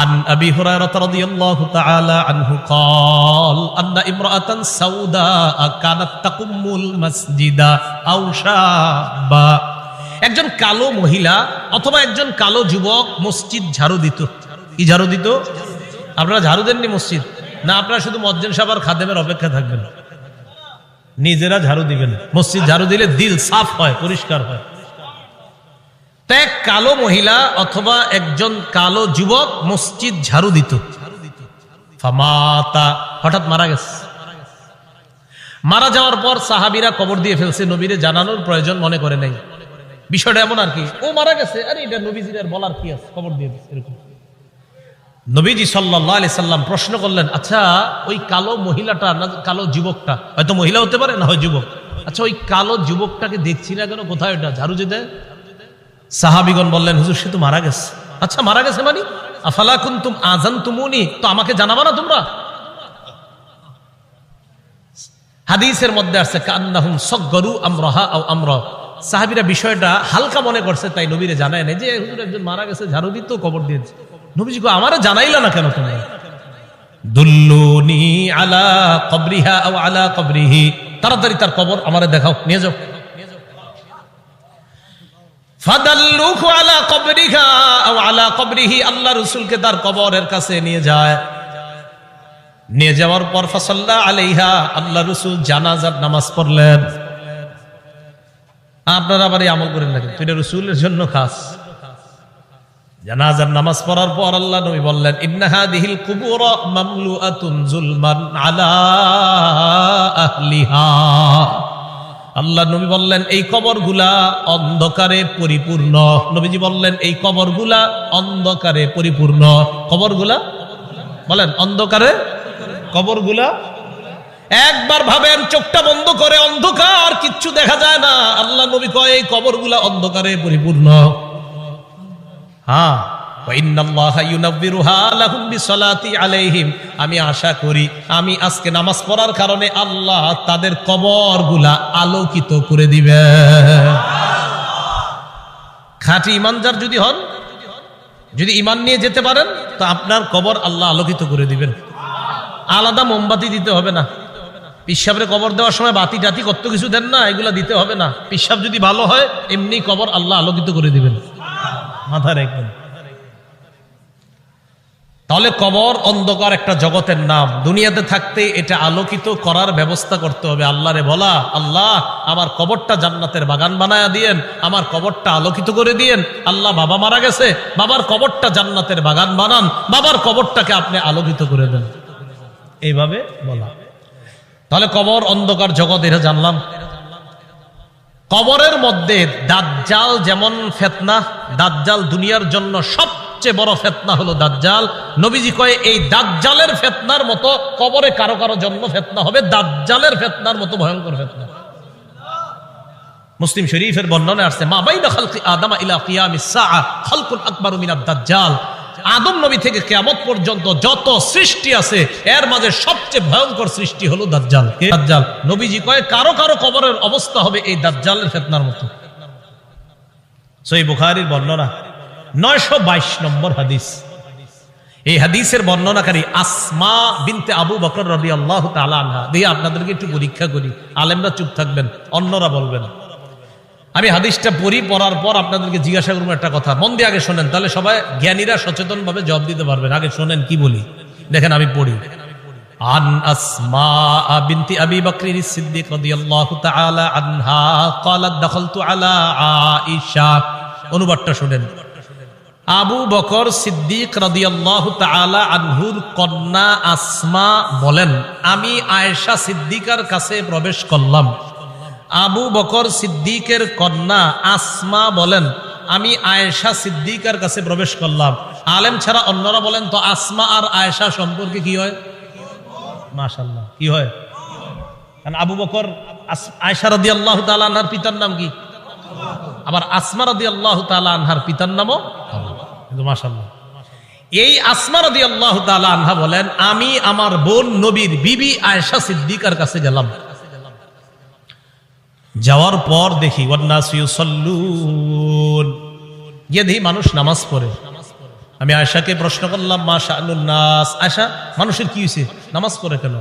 [SPEAKER 1] عن أبي هريرة رضي الله تعالى عنه قال أن امرأة سوداء كانت تقم المسجد أو شابا। একজন কালো মহিলা অথবা একজন কালো যুবক মসজিদ ঝাড়ু দিত। কি ঝাড়ু দিত? আপনারা ঝাড়ু দেননি মসজিদ? না, আপনারা শুধু মুয়াজ্জিন সাহেব আর খাদেমের অপেক্ষা থাকবেন, নিজেরা ঝাড়ু দিবেন। মসজিদ ঝাড়ু দিলে দিল সাফ হয়, পরিষ্কার হয়। এক কালো মহিলা অথবা একজন কালো যুবক মসজিদ ঝাড়ু দিত। ফামাতা, হঠাৎ মারা গেছে। মারা যাওয়ার পর সাহাবীরা কবর দিয়ে ফেলছে, নবীরে জানানোর প্রয়োজন মনে করে নাই। বিষয়টা এমন আর কি, ও মারা গেছে, আরে এটা নবীজির আর বলার কি আছে, কবর দিয়ে দিচ্ছে এরকম। নবীজি সাল্লাল্লাহু আলাইহি সাল্লাম প্রশ্ন করলেন, আচ্ছা ওই কালো মহিলাটা না কালো যুবকটা, হয়তো মহিলা হতে পারে না হয় যুবক, আচ্ছা ওই কালো যুবকটাকে দেখছি না কেন, কোথায় ওটা ঝাড়ু দিতে? সাহাবীগণ বললেন, হুজুর সে তো মারা গেছে। আচ্ছা মারা গেছে মানে? আফালা কুনতুম আযানতুমুনি, তো আমাকে জানাবা না তোমরা? হাদিসের মধ্যে আছে কান্নাহুম সাগগারু আমরাহা আও আমরা, সাহাবীরা বিষয়টা হালকা মনে করছে, তাই নবীরে জানায় না যে হুজুর একজন মারা গেছে, ঝাড়ু দিত, কবর দিয়েছে। নবীজি কো, আমারে জানাইলা না কেন তোমরা? দুল্লুনি আলা কবরিহা আও আলা কবরিহি, তাড়াতাড়ি তার কবর আমারে দেখাও, নিয়ে যাও। ফাদাল্লুহু আলা কবরিহা আও আলা কবরিহি, আল্লাহ রাসূলকে তার কবরের কাছে নিয়ে যায়। নিয়ে যাওয়ার পর ফাসাল্লা আলাইহা, আল্লাহ রাসূল জানাজার নামাজ পড়লেন। আপনারা আবার এই আমল করেন না, কিন্তু এটা রাসূলের জন্য খাস। জানাজার নামাজ পড়ার পর আল্লাহ নবী বললেন, ইন্না হাদিহিল কুবুর মামলুআতুন যুলমান আলা আহলিহা। আল্লাহ নবী বললেন, এই কবরগুলা অন্ধকারে পরিপূর্ণ। নবীজি বললেন, এই কবরগুলা অন্ধকারে পরিপূর্ণ। কবরগুলা বলেন অন্ধকারে, কবরগুলা একবার ভাবেন, চোখটা বন্ধ করে, অন্ধকার, কিচ্ছু দেখা যায় না। আল্লাহ নবী কয় এই কবরগুলা অন্ধকারে পরিপূর্ণ। হ্যাঁ, আমি আশা করি আমি আজকে নামাজ পড়ার কারণে আল্লাহ তাদের কবরগুলা আলোকিত করে দিবে। খাঁটি ইমানদার যদি হন, যদি ইমান নিয়ে যেতে পারেন, তো আপনার কবর আল্লাহ আলোকিত করে দিবেন। আলাদা মোমবাতি দিতে হবে না, পিসাবরে কবর দেওয়ার সময় বাতি টাতি কত কিছু দেন না, এগুলা দিতে হবে না। পিসাব যদি ভালো হয় এমনি কবর আল্লাহ আলোকিত করে দিবেন, মাথায় রাখবেন। তাহলে কবর অন্ধকার একটা জগতের নাম। দুনিয়াতে থাকতে এটা আলোকিত করার ব্যবস্থা করতে হবে। আল্লাহরে বলা, আল্লাহ আমার কবরটা জান্নাতের বাগান বানায়া দিয়েন, আমার কবরটা আলোকিত করে দিয়েন। আল্লাহ বাবা মারা গেছে, বাবার কবরটা জান্নাতের বাগান বানান, বাবার কবরটাকে আপনি আলোকিত করে দেন, এইভাবে বলা। তাহলে কবর অন্ধকার জগৎ, এটা জানলাম। কবরের মধ্যে দাজ্জাল যেমন ফিতনা, দাজ্জাল দুনিয়ার জন্য সবচেয়ে বড় ফিতনা হলো দাজ্জাল। নবীজি কয় এই দাজ্জালের ফিতনার মতো কবরে কারো কারো জন্ম ফিতনা হবে, দাজ্জালের ফিতনার মতো ভয়ঙ্কর ফিতনা। মুসলিম শরীফের বর্ণনায় আসছে, মা বাইনা খালকি আদম ইলা কিয়ামিস সাআ খালকুন আকবারু মিনাদ দাজ্জাল। আদম নবী থেকে কিয়ামত পর্যন্ত যত সৃষ্টি আছে এর মাঝে সবচেয়ে ভয়ঙ্কর সৃষ্টি হলো দাজ্জাল। দাজ্জাল নবীজি কয় কারো কারো কবরের অবস্থা হবে এই দাজ্জালের ফিতনার মতো। সহিহ বুখারীর বর্ণনা 922 নম্বর হাদিস। এই হাদিসের বর্ণনাকারী আসমা বিনতে আবু বকর রাদিয়াল্লাহু তাআলা আনহা। দিয়ে আপনাদেরকে একটু পরীক্ষা করি, আলেমরা চুপ থাকবেন, অন্যরা বলবেন। আমি হাদিসটা পড়ার পর আপনাদেরকে জিজ্ঞাসা করবো একটা কথা, মন দিয়ে আগে শোনেন, তাহলে সবাই জ্ঞানীরা সচেতন ভাবে জবাব দিতে পারবেন। আগে শোনেন কি বলি, দেখেন আমি পড়ি। আন আসমা বিনতি আবি বকর সিদ্দিক রাদিয়াল্লাহু তাআলা আনহা ক্বালাত দাখালতু আলা আয়েশা। অনুবাদটা শোনেন। আবু বকর সিদ্দিক রাদিয়াল্লাহু তাআলা আনহুর কন্যা আসমা বলেন, আমি আয়েশা সিদ্দিকার কাছে প্রবেশ করলাম। আবু বকর সিদ্দিকের কন্যা আসমা বলেন, আমি আয়েশা সিদ্দিকার কাছে প্রবেশ করলাম। আলেম ছাড়া অন্যরা বলেন তো আসমা আর আয়েশা সম্পর্কে কি হয়? মাশাআল্লাহ, কি হয়? কারণ আবু বকর আয়েশা রাদিয়াল্লাহু তাআলা আনহার পিতার নাম কি? আবার আসমা রাদিয়াল্লাহু তাআলা আনহার পিতার নামও কিন্তু মাশাআল্লাহ। এই আসমা রাদিয়াল্লাহু তাআলা আনহা বলেন, আমি আমার বোন নবীর বিবি আয়েশা সিদ্দিকার কাছে গেলাম। যাওয়ার পর দেখি ওয়ান্নাসু ইউসাল্লুন, গিয়ে দেখি মানুষ নামাজ পড়ে। আমি আয়েশাকে প্রশ্ন করলাম, মা শাআনুন নাস, আয়েশা মানুষের কি হয়েছে, নামাজ পড়ে কেন?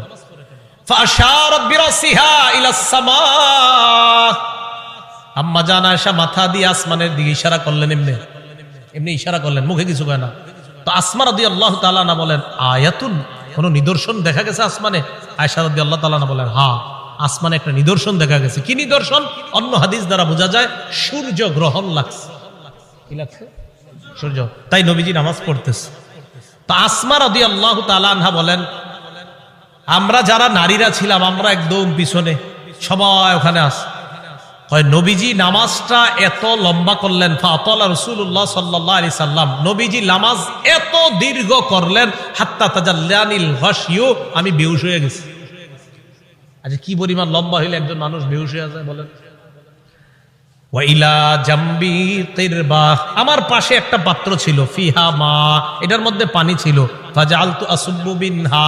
[SPEAKER 1] ফাআশারাত বিরাসিহা ইলাস সামা। আম্মা জান আয়েশা মাথা দিয়ে আসমানের দিকে ইশারা করলেন, এমনি ইশারা করলেন, মুখে কিছু কয় না। তো আসমা রাদিয়াল্লাহু তাআলা আনহা বলেন, আয়াতুন, কোন নিদর্শন দেখা গেছে আসমানে? আয়েশা রাদিয়াল্লাহু তাআলা আনহা বলেন, হ্যাঁ আসমানে একটা নিদর্শন দেখা গেছে। কি নিদর্শন? অন্য হাদিস দ্বারা বোঝা যায় সূর্য গ্রহণ লাগছে। কি লাগছে? সূর্য। তাই নবীজি নামাজ পড়তেছে। তো আসমা রাদিয়াল্লাহু তাআলা আনহা বলেন, আমরা যারা নারীরা ছিলাম আমরা একদম পিছনে, সবাই ওখানে আছে। হয় নবীজি নামাজটা এত লম্বা করলেন, ফাতালা রাসূলুল্লাহ সাল্লাল্লাহু আলাইহি সাল্লাম, নবীজি নামাজ এত দীর্ঘ করলেন, হাত্তা তাজাল্লানিল গাশিয়ু, আমি বেহুশ হয়ে গেছি। আচ্ছা কি পরিমাণ লম্বা হইলে একজন মানুষ বেহুশ হয়ে যায় বলেন? ওয়াইলা জাম্বি কিরবা, আমার পাশে একটা পাত্র ছিল, ফিহা মা, এটার মধ্যে পানি ছিল। ফাজালতু আসুব্বু বিনহা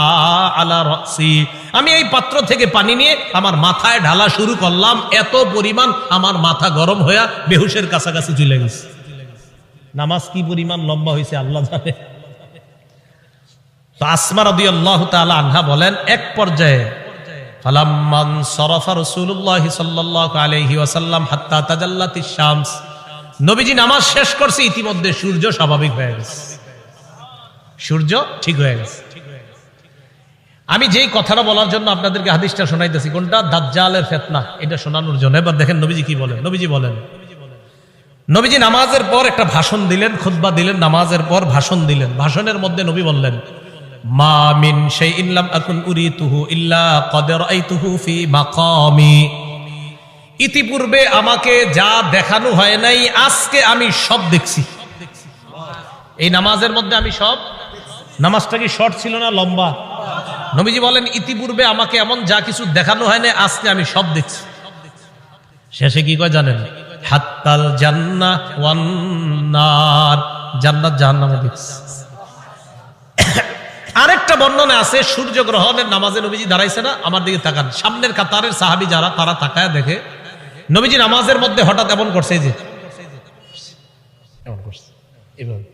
[SPEAKER 1] আলা রাসি, আমি এই পাত্র থেকে পানি নিয়ে আমার মাথায় ঢালা শুরু করলাম। এত পরিমাণ আমার মাথা গরম হয়ে বেহুশের কাছাকাছি চলে গেছে। নামাজ কি পরিমাণ লম্বা হয়েছে আল্লাহ জানে। তো আসমা রাদিয়াল্লাহু তাআলা আনহা বলেন, এক পর্যায়ে ফালাম্মান সরাফা রাসূলুল্লাহ সাল্লাল্লাহু আলাইহি ওয়াসাল্লাম হাত্তা তাজাল্লাতিশ শামস, নবীজি নামাজ শেষ করছে, ইতিমধ্যে সূর্য স্বাভাবিক হয়ে গেছে, সূর্য ঠিক হয়ে গেছে। আমি যেই কথাটা বলার জন্য আপনাদেরকে হাদিসটা শোনাইতেছি, কোনটা? দাজ্জালের ফিতনা, এটা শোনানোর জন্য। এবার দেখেন নবীজি কি বলেন। নবীজি বলেন, নবীজি নামাজের পর একটা ভাষণ দিলেন, খুতবা দিলেন, নামাজের পর ভাষণ দিলেন। ভাষণের মধ্যে নবী বললেন, মা মিন শাইইন লাম আকুন উরিতুহু ইল্লা ক্বাদ রাআইতুহু ফি মাকামি, ইতিপূর্বে আমাকে যা দেখানো হয় নাই আজকে আমি সব দেখছি। এই নামাজের মধ্যে আমি সব। নামাজটা কি শর্ট ছিল না লম্বা? নবীজি বলেন, ইতিপূর্বে আমাকে এমন যা কিছু দেখানো হয় না আজকে আমি সব দেখছি। শেষে কি কয় জানেন? হাত্তাল জান্নাহ ওয়ান নার, জান্নাত জাহান্নামও দেখছি। আরেকটা বর্ণনা আছে, সূর্য গ্রহণের নামাজে নবীজি দাঁড়াইছে না, আমার দিকে তাকান, সামনের কাতারের সাহাবী যারা, তারা তাকায় দেখে নবীজি নামাজের মধ্যে হঠাৎ এমন করছে, যে এমন করছে এভাবে।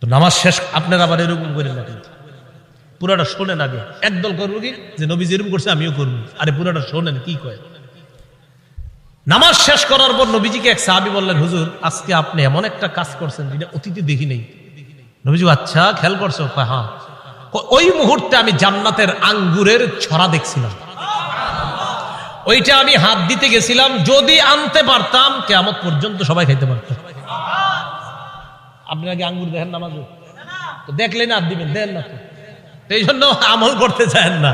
[SPEAKER 1] তো নামাজ শেষ, আপনারা আবার এরকম করেন না, পুরাটা শোনেন আগে। একদল করবো কি যে নবী যেরকম করছে আমিও করবো, আরে পুরাটা শোনেন কি কয়। নামাজ শেষ করার পর নবীজিকে এক সাহাবী বললেন, হুজুর আজকে আপনি এমন একটা কাজ করছেন যেটা অতীতে দেখি নেই। নবীজি আচ্ছা খেয়াল করছো? হ্যাঁ। ওই মুহূর্তে আমি জান্নাতের আঙ্গুরের ছড়া দেখছিলাম, ওইটা আমি হাত দিতে গেছিলাম, যদি আনতে পারতাম কিয়ামত পর্যন্ত সবাই খাইতে পারতাম। আপনি আগে আঙ্গুর দেখেন নামাজ, তো দেখলেন হাত দিবেন, দেন না তো, এই জন্য আমল করতে চান না।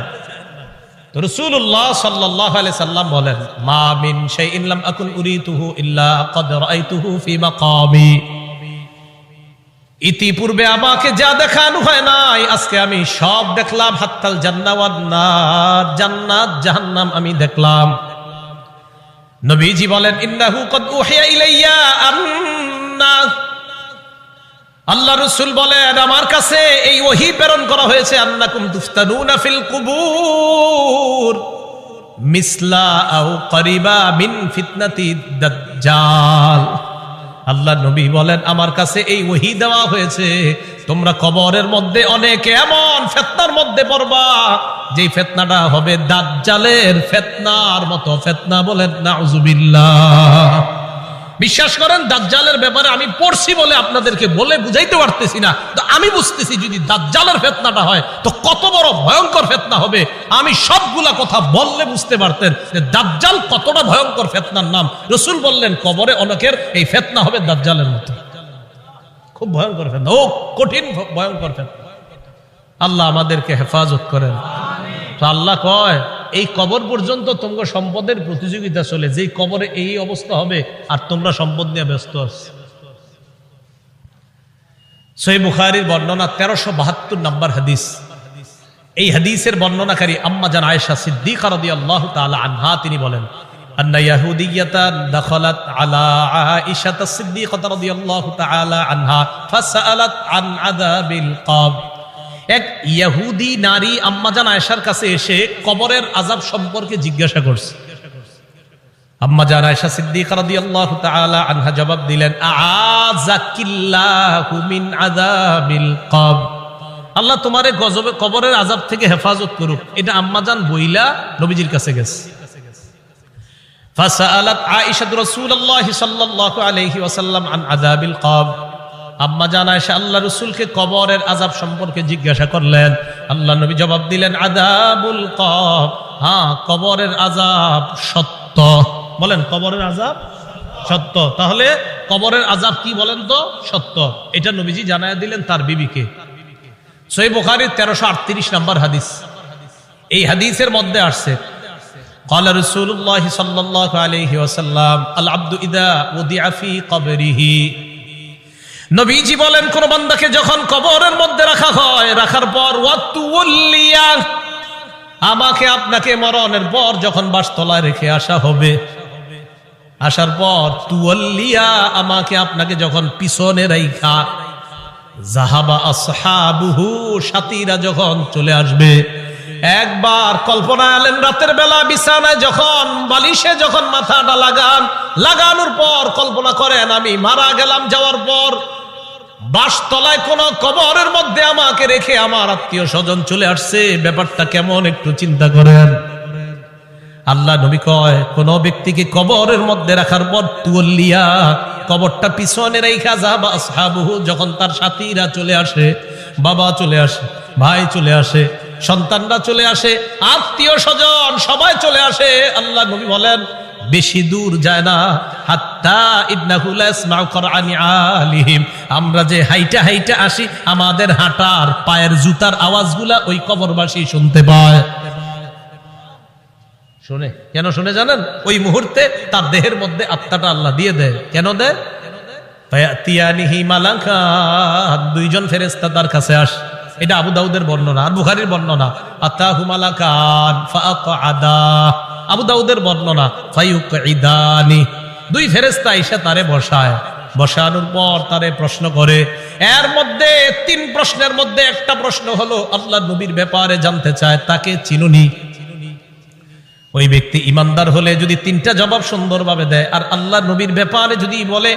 [SPEAKER 1] তো রাসূলুল্লাহ সাল্লাল্লাহু আলাইহি সাল্লাম বলেন, মা মিন শাইইন লাম আকুন উরিতুহু ইল্লা ক্বাদ রাআইতুহু ফি মাকামি। ইতিপূর্বে আমাকে যা দেখানো হয় নাই আজকে আমি সব দেখলাম। হাত্তাল জান্নাত ওয়ান নার, জান্নাত জাহান্নাম আমি দেখলাম। নবীজি বলেন, ইন্নাহু ক্বাদ উহিয়া ইলাইয়া আন্না, আল্লাহ রাসূল বলেন আমার কাছে এই ওহী প্রেরণ করা হয়েছে, আন্নাকুম তুফতানুনা ফিল কুবুর মিসলা আও করিবা মিন ফিতনাতি দাজ্জাল। আল্লাহ নবী বলেন আমার কাছে এই ওহী দেওয়া হয়েছে, তোমরা কবরের মধ্যে অনেক এমন ফিতনার মধ্যে পড়বা যেই ফিতনাটা হবে দাজ্জালের ফিতনার মতো ফিতনা। বলেন নাউযুবিল্লাহ। বিশ্বাস করেন দাজ্জালের ব্যাপারে আমি পড়ছি বলে আপনাদেরকে বলে বুঝাইতে পারতেছি না, তো আমি বুঝতেছি যদি দাজ্জালের ফিতনাটা হয় তো কত বড় ভয়ঙ্কর ফিতনা হবে। আমি সবগুলা কথা বললে বুঝতে পারতেন যে দাজ্জাল কতটা ভয়ঙ্কর ফিতনার নাম। রাসূল বললেন কবরে অনেকের এই ফিতনা হবে দাজ্জালের মতো, খুব ভয়ঙ্কর ফিতনা, ও কঠিন ভয়ঙ্কর ফিতনা। আল্লাহ আমাদেরকে হেফাজত করেন। তো আল্লাহ কয় এই কবর পর্যন্ত তোমরা সম্পদের প্রতিযোগিতা চলে, যেই কবরে এই অবস্থা হবে আর তোমরা সম্পদ নিয়ে ব্যস্ত আছো। সহিহ বুখারীর বর্ণনা 1372 নম্বর হাদিস। এই হাদিসের বর্ণনাকারী আম্মা জান আয়েশা সিদ্দিকা রাদিয়াল্লাহু তাআলা আনহা, তিনি বলেন, আন্না ইয়াহুদিয়াতান দাখালাত আলা আয়েশা সিদ্দিকা রাদিয়াল্লাহু তাআলা আনহা ফাসালাত আন আযাবিল কবর। এক ইহুদি নারী আম্মাজান আয়েশার কাছে এসে কবরের আযাব সম্পর্কে জিজ্ঞাসা করছে। আম্মাজান আয়েশা সিদ্দিকা রাদিয়াল্লাহু তাআলা আনহা জবাব দিলেন, আযাকিল্লাহু মিন আযাবিল কবর, আল্লাহ তোমারে গজবে কবরের আযাব থেকে হেফাজত করুক। এটা আম্মাজান বইলা নবীজির কাছে গেছে। ফাসালাত আয়েশা রাসূলুল্লাহ সাল্লাল্লাহু আলাইহি ওয়াসাল্লাম আন আযাবিল কবর। আম্মা জান আয়েশা আল্লাহ রাসূলকে কবরের আযাব সম্পর্কে জিজ্ঞাসা করলেন। আল্লাহ নবী জবাব দিলেন, আযাবুল কবর, হ্যাঁ কবরের আযাব সত্য। বলেন কবরের আযাব সত্য। তাহলে কবরের আযাব কি বলেন তো? সত্য। এটা নবীজি জানায়া দিলেন তার বিবিকে। সহিহ বুখারীর 1338 নম্বর হাদিস। এই হাদিসের মধ্যে আসছে, قال رسول الله صلى الله عليه وسلم العبد اذا وضع في قبره। নবীজি বলেন কোন বান্দাকে যখন কবরের মধ্যে রাখা হয়, রাখার পর ওয়াতুল্লিয়া, আমাকে আপনাকে মরণের পর যখন বাসতলায় রেখে আসা হবে, আসার পর তুওয়াল্লিয়া, আমাকে আপনাকে যখন পিছনে রাইখা, যাহাবা আসহাবুহু, সাথীরা যখন চলে আসবে। একবার কল্পনা আলেন রাতের বেলা বিছানায় যখন বালিশে যখন মাথাটা লাগানোর পর কল্পনা করেন আমি মারা গেলাম, যাওয়ার পর বাসতলায় কোন কবরের মধ্যে আমাকে রেখে আমার আত্মীয় স্বজন চলে আসছে, ব্যাপারটা কেমন একটু চিন্তা করেন। আল্লাহ নবী কয় কোন ব্যক্তিকে কবরের মধ্যে রাখার পর তুওয়াল্লিয়া, কবরটা পিছনে রাইখা, যাহাবা আসহাবুহু, যখন তার সাথীরা চলে আসে, বাবা চলে আসে, ভাই চলে আসে, সন্তানরা চলে আসে, আত্মীয় স্বজন সবাই চলে আসে, আল্লাহ নবী বলেন বেশি দূর যায় না, হাত্তা ইন্নাহু লা ইয়াসমাউ করআনি আলিহিম, আমরা যে হাইটা হাইটা আসি আমাদের হাঁটার পায়ের জুতার আওয়াজগুলা ওই কবরবাসী শুনতে পায়। শুনে কেন শুনে জানেন? ওই মুহূর্তে তার দেহের মধ্যে আত্মাটা আল্লাহ দিয়ে দেয়। কেন দেয়? ফায়াতিয়ানিহি মালাকান, দুইজন ফেরেশতা তার কাছে আসে। এটা আবু দাউদের বর্ণনা আর বুখারীর বর্ণনা। আতাহু মালাকান ফাআকআদা, আবু দাউদের বর্ণনা ফায়ুকঈদানি, দুই ফেরেশতা এসে তারে বসায়, বসানোর পর তারে প্রশ্ন করে। এর মধ্যে তিন প্রশ্নের মধ্যে একটা প্রশ্ন হলো আল্লাহর নবীর ব্যাপারে জানতে চায়, তাকে চিনুনি? ওই ব্যক্তি ইমানদার হলে যদি তিনটা জবাব সুন্দরভাবে দেয়, আর আল্লাহর নবীর ব্যাপারে যদি বলে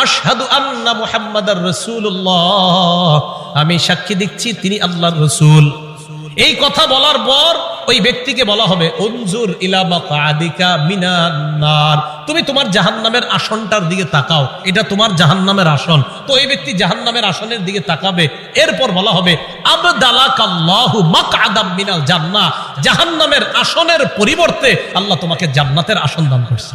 [SPEAKER 1] আশহাদু আন্না মুহাম্মাদার রাসূলুল্লাহ, আমি সাক্ষী দিচ্ছি তিনি আল্লাহর রাসূল, এই কথা বলার পর ওই ব্যক্তিকে বলা হবে উনজুর ইলা মাকআদিকা মিনান নার, তুমি তোমার জাহান্নামের আসনটার দিকে তাকাও, এটা তোমার জাহান্নামের আসন। তো এই ব্যক্তি জাহান্নামের আসনের দিকে তাকাবে। এরপর বলা হবে আবদালাকাল্লাহু মাকআদাম মিনাল জান্নাহ, জাহান্নামের আসনের পরিবর্তে আল্লাহ তোমাকে জান্নাতের আসন দান করছে।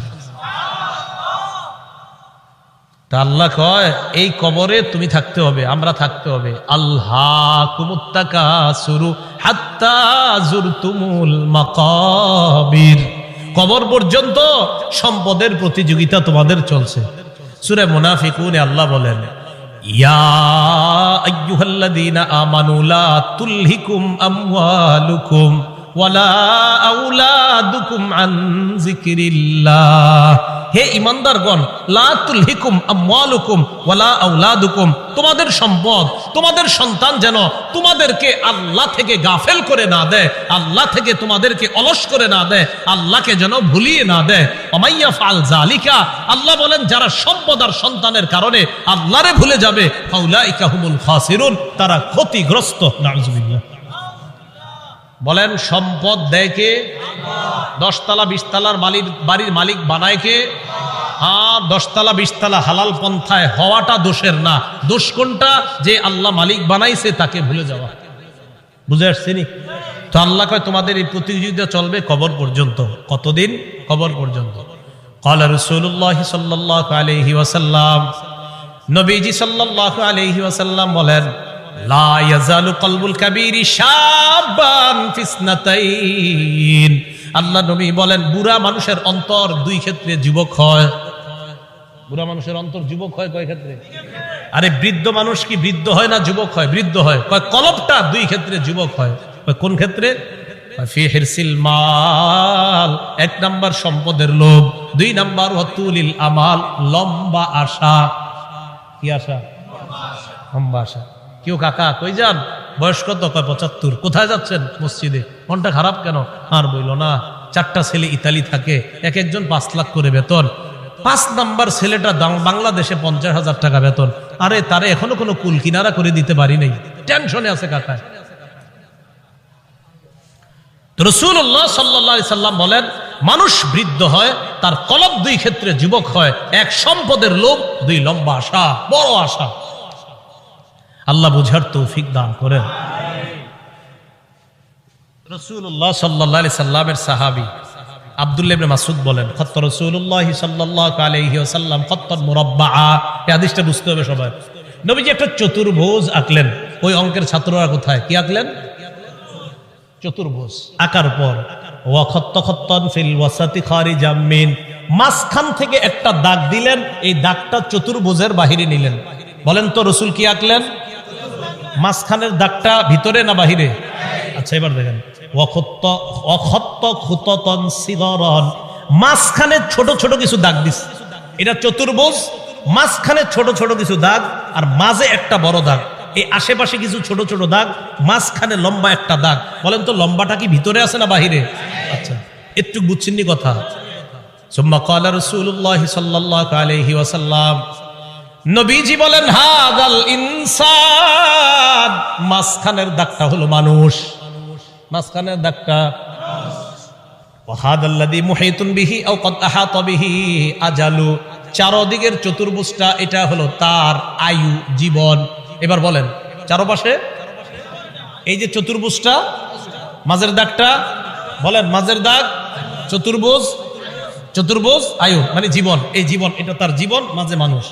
[SPEAKER 1] তা আল্লাহ কয় এই কবরে তুমি থাকতে হবে, আমরা থাকতে হবে। আল্লাহকুমুত তাকাসুরু হাত্তা যুরতুমুল মাকাবির, কবর পর্যন্ত সম্পদের প্রতিযোগিতা তোমাদের চলছে। সূরা মুনাফিকুনে আল্লাহ বলেন ইয়া আইয়ুহাল্লাযীনা আমানু লা তুলহিকুম আমওয়ালুকুম ওয়ালা আওলাদুকুম আন যিকরিল্লাহ, হে ঈমানদারগণ, লা তুলহিকুম আমওয়ালুকুম ওয়ালা আওলাদুকুম, তোমাদের সম্পদ, তোমাদের সন্তান যেন তোমাদেরকে আল্লাহ থেকে গাফেল করে না দেয়, আল্লাহ থেকে তোমাদেরকে অলস করে না দেয়, আল্লাহকে যেন ভুলিয়ে না দেয়। ওমাইয়া ফাল যালিকা, আল্লাহ বলেন যারা সম্পদ আর সন্তানের কারণে আল্লাহরে ভুলে যাবে, ফাউলাইকা হুমুল খাসিরুন, তারা ক্ষতিগ্রস্ত। নাউযুবিল্লাহ। বলেন সম্পদ দেয় কে? 10 তলা 20 তলার বাড়ির মালিক বানায় কে? হ্যাঁ, 10 তলা 20 তলা হালাল পন্থায় হওয়াটা দোষের না, দোষ কোনটা? যে আল্লাহ মালিক বানাইছে তাকে ভুলে যাওয়া। বুঝে আসছে নি? তো আল্লাহ কয় তোমাদের এই প্রতিযোগিতা চলবে কবর পর্যন্ত। কতদিন? কবর পর্যন্ত। ক্বালা রাসূলুল্লাহ সাল্লাল্লাহু আলাইহি ওয়াসাল্লাম, নবীজি সাল্লাল্লাহু আলাইহি ওয়াসাল্লাম বলেন লা ইয়াজালু কলবুল কাবীরি শাবান ফিসনাতাইন, আল্লাহ নবী বলেন বুড়া মানুষের অন্তর 2 ক্ষেত্রে যুবক হয়। বুড়া মানুষের অন্তর যুবক হয় কয় ক্ষেত্রে? আরে বৃদ্ধ মানুষ কি বৃদ্ধ হয় না যুবক হয়? বৃদ্ধ হয়। কয় কলবটা 2 ক্ষেত্রে যুবক হয়। কয় কোন ক্ষেত্রে? ফি হিরসিল মাল, 1 নাম্বার সম্পদের লোভ, 2 নাম্বার ওয়াতুলিল আমাল, লম্বা আশা। কি আশা? লম্বা আশা। কেউ কাকা কই যান? বয়স কত? কয় 75। কোথায় যাচ্ছেন? মসজিদে। মনটা খারাপ কেন? আর বইল না, 4টা ছেলে ইতালি থাকে, এক একজন 5 লাখ করে বেতন। 5 নাম্বার ছেলেটা বাংলাদেশে 50,000 টাকা বেতন। আরে তারে এখনো কোনো কুল কিনারা করে দিতে পারি নাই, টেনশনে আছে কাকা। রাসূলুল্লাহ সাল্লাল্লাহু আলাইহি সাল্লাম বলেন মানুষ বৃদ্ধ হয়, তার কলব 2 ক্ষেত্রে যুবক হয়। 1 সম্পদের লোভ, 2 লম্বা আশা, বড় আশা। আল্লাহ বুঝার তৌফিক দান করেন। রাসূলুল্লাহ সাল্লাল্লাহু আলাইহি সাল্লামের সাহাবী আব্দুল্লাহ ইবনে মাসউদ বলেন খত্ত রাসূলুল্লাহ সাল্লাল্লাহু আলাইহি ওয়াসাল্লাম খত্তান মুরাব্বাআ, এই হাদিসটা বুঝতে হবে সবাই। নবীজি একটা চতুর্ভুজ আঁকলেন। ওই অঙ্কের ছাত্ররা কোথায়? কি আঁকলেন? চতুর্ভুজ আঁকার পর ওয়া খত্ত খত্তান ফিল ওয়াসাতি খারিজাম মিন, মাঝখান থেকে একটা দাগ দিলেন, এই দাগটা চতুর্ভুজের বাহিরে নিলেন। বলেন তো রাসূল কি আঁকলেন? মাঝখানের দাগটা ভিতরে না বাহিরে? আচ্ছা এবার দেখেন মাঝখানে ছোট ছোট কিছু দাগ দিস, এটা চতুর্ভুজ, মাঝখানে ছোট ছোট কিছু দাগ আর মাঝে একটা বড় দাগ, এই আশেপাশে কিছু ছোট ছোট দাগ, মাঝখানে লম্বা একটা দাগ। বলেন তো লম্বাটা কি ভিতরে আছে না বাহিরে? আচ্ছা একটু বুঝছেননি কথা। সুম্মা ক্বালা রাসূলুল্লাহ সাল্লাল্লাহু আলাইহি ওয়াসাল্লাম, নবীজি বলেন হাদাল ইনসান, মাঝখানের দাগটা হলো মানুষ, মাঝখানের দাগটা। ওয়াহাদাল্লাযী মুহিতুন বিহি আও ক্বাদ আহাতা বিহি আজালু, চারদিকের চতুর্ভুজটা এটা হলো তার আয়ু, জীবন। এবার বলেন চারপাশে এই যে চতুর্ভুজটা, মাঝের দাগটা, বলেন মাঝের দাগ চতুর্ভুজ, চতুর্ভুজ আয়ু মানে জীবন, এই জীবন এটা তার জীবন, মাঝে মানুষ।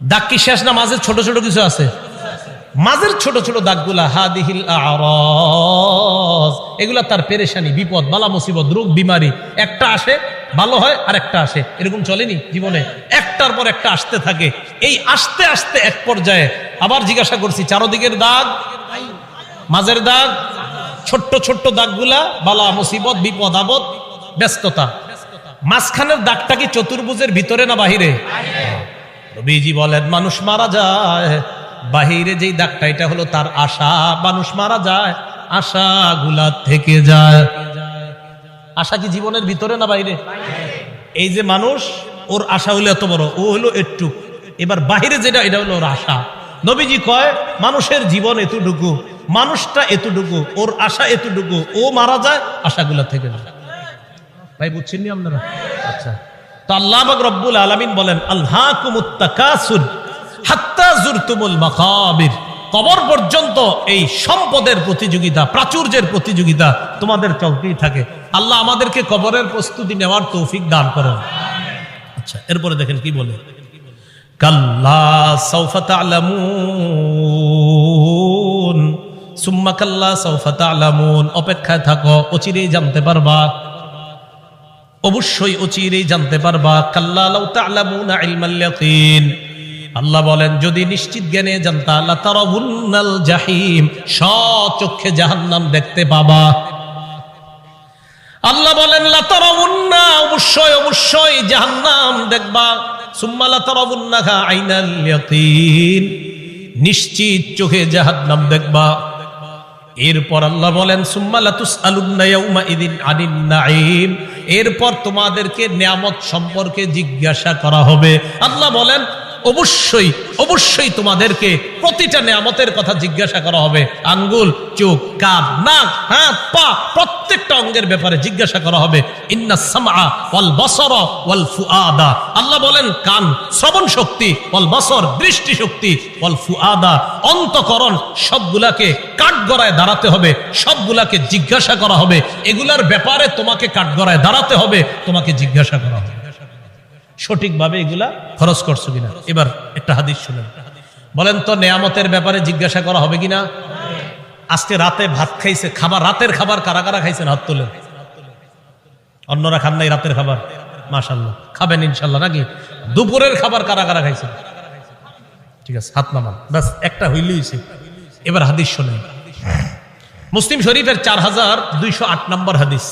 [SPEAKER 1] দাগ কি শেষ না মাঝে ছোট ছোট কিছু আছে? মাঝের ছোট ছোট দাগগুলা হাদিহিল আরাজ, এগুলা তার পেরেশানি, বিপদ, বালা মুসিবত, রোগ বিমারি, একটা আসে ভালো হয় আর একটা আসে, এরকম চলেনি জীবনে? একটার পর একটা আসতে থাকে। এই আসতে আসতে এক পর্যায়ে আবার জিজ্ঞাসা করছি চারদিকের দাগ, মাঝের দাগ, ছোট্ট ছোট্ট দাগগুলা বালা মুসিবত, বিপদ আপদ, ব্যস্ততা। মাঝখানের দাগটা কি চতুর্ভুজের ভিতরে না বাহিরে? নবীজি বলেন মানুষ মারা যায়, বাহিরে যেই দাগটা এটা হলো তার আশা, মানুষ মারা যায়, আশাগুলা থেকে যায়। আশা কি জীবনের ভিতরে না বাইরে? এই যে মানুষ, ওর আশা হলো এত বড়, ও হলো একটু, এবার বাহিরে যেটা এটা হলো ওর আশা। নবীজি কয় মানুষের জীবন এতটুকু, মানুষটা এতটুকু, ওর আশা এতটুকু, ও মারা যায় আশাগুলা থেকে যায়। ভাই বুঝছেন নি আপনারা? আচ্ছা, তো আল্লাহ পাক রব্বুল আলামিন বলেন আলহাকুমুত তাকাসুর হাত্তা জুরতুমুল মাকাবির, কবর পর্যন্ত এই সম্পদের প্রতিযোগিতা, প্রাচুর্যের প্রতিযোগিতা তোমাদের চলতেই থাকে। আল্লাহ আমাদেরকে কবরের প্রস্তুতি নেওয়ার তৌফিক দান করেন। আচ্ছা, এরপরে দেখেন কি বলে, কাল্লা সাউফা তা'লামুন সুম্মা কাল্লা সাউফা তা'লামুন, অপেক্ষায় থাকো, অচিরেই জানতে পারবা, অবশ্যই অচিরেই জানতে পারবা। কাল্লা লাউ তা'লামুনা ইলমাল ইয়াকিন, আল্লাহ বলেন যদি নিশ্চিত জ্ঞানে জানতা লাতারাউন্নাল জাহিম, স্বচক্ষে জাহান্নাম দেখতে পাবা। আল্লাহ বলেন লাতারাউন্না, অবশ্যই অবশ্যই জাহান্নাম দেখবা। সুম্মা লাতারাউন্নাহা আইনাল ইয়াকিন, নিশ্চিত চোখে জাহান্নাম দেখবা। এরপর আল্লাহ বলেন সুম্মা লাতুসআলুন্না ইয়াউমা ইযিন আনিন নাঈম, এরপর তোমাদেরকে নিয়ামত সম্পর্কে জিজ্ঞাসা করা হবে। আল্লাহ বলেন অবশ্যই অবশ্যই তোমাদেরকে প্রতিটা নিয়ামতের কথা জিজ্ঞাসা করা হবে। আঙ্গুল, চোখ, কান, নাক, হাত, পা, প্রত্যেকটা অঙ্গের ব্যাপারে জিজ্ঞাসা করা হবে। ইন্নাস সামআ ওয়াল বাসারা ওয়াল ফুআদা, আল্লাহ বলেন কান শ্রবণ শক্তি, ওয়াল বাসর দৃষ্টি শক্তি, ওয়াল ফুআদা অন্তঃকরণ, সবগুলাকে কাঠগড়ায় দাঁড়াতে হবে, সবগুলাকে জিজ্ঞাসা করা হবে। এগুলার ব্যাপারে তোমাকে কাঠগড়ায় দাঁড়াতে হবে, তোমাকে জিজ্ঞাসা করা হবে সঠিকভাবে এগুলা খরচ করছো কিনা। এবার একটা হাদিস শুনেন, বলেন তো নেয়ামতের ব্যাপারে জিজ্ঞাসা করা হবে কিনা? আজকে রাতে ভাত খাইছে, খাবার, রাতের খাবার কারা কারা খাইছেন হাত তোলেন। অন্যরা খান নাই রাতের খাবার? মাশাআল্লাহ, খাবেন ইনশাআল্লাহ নাকি? দুপুরের খাবার কারা কারা খাইছেন? ঠিক আছে, হাত নামান, বাস একটা হইলেই হইছে। এবার হাদিস শুনেন, মুসলিম শরীফের 4208 নম্বর হাদিস,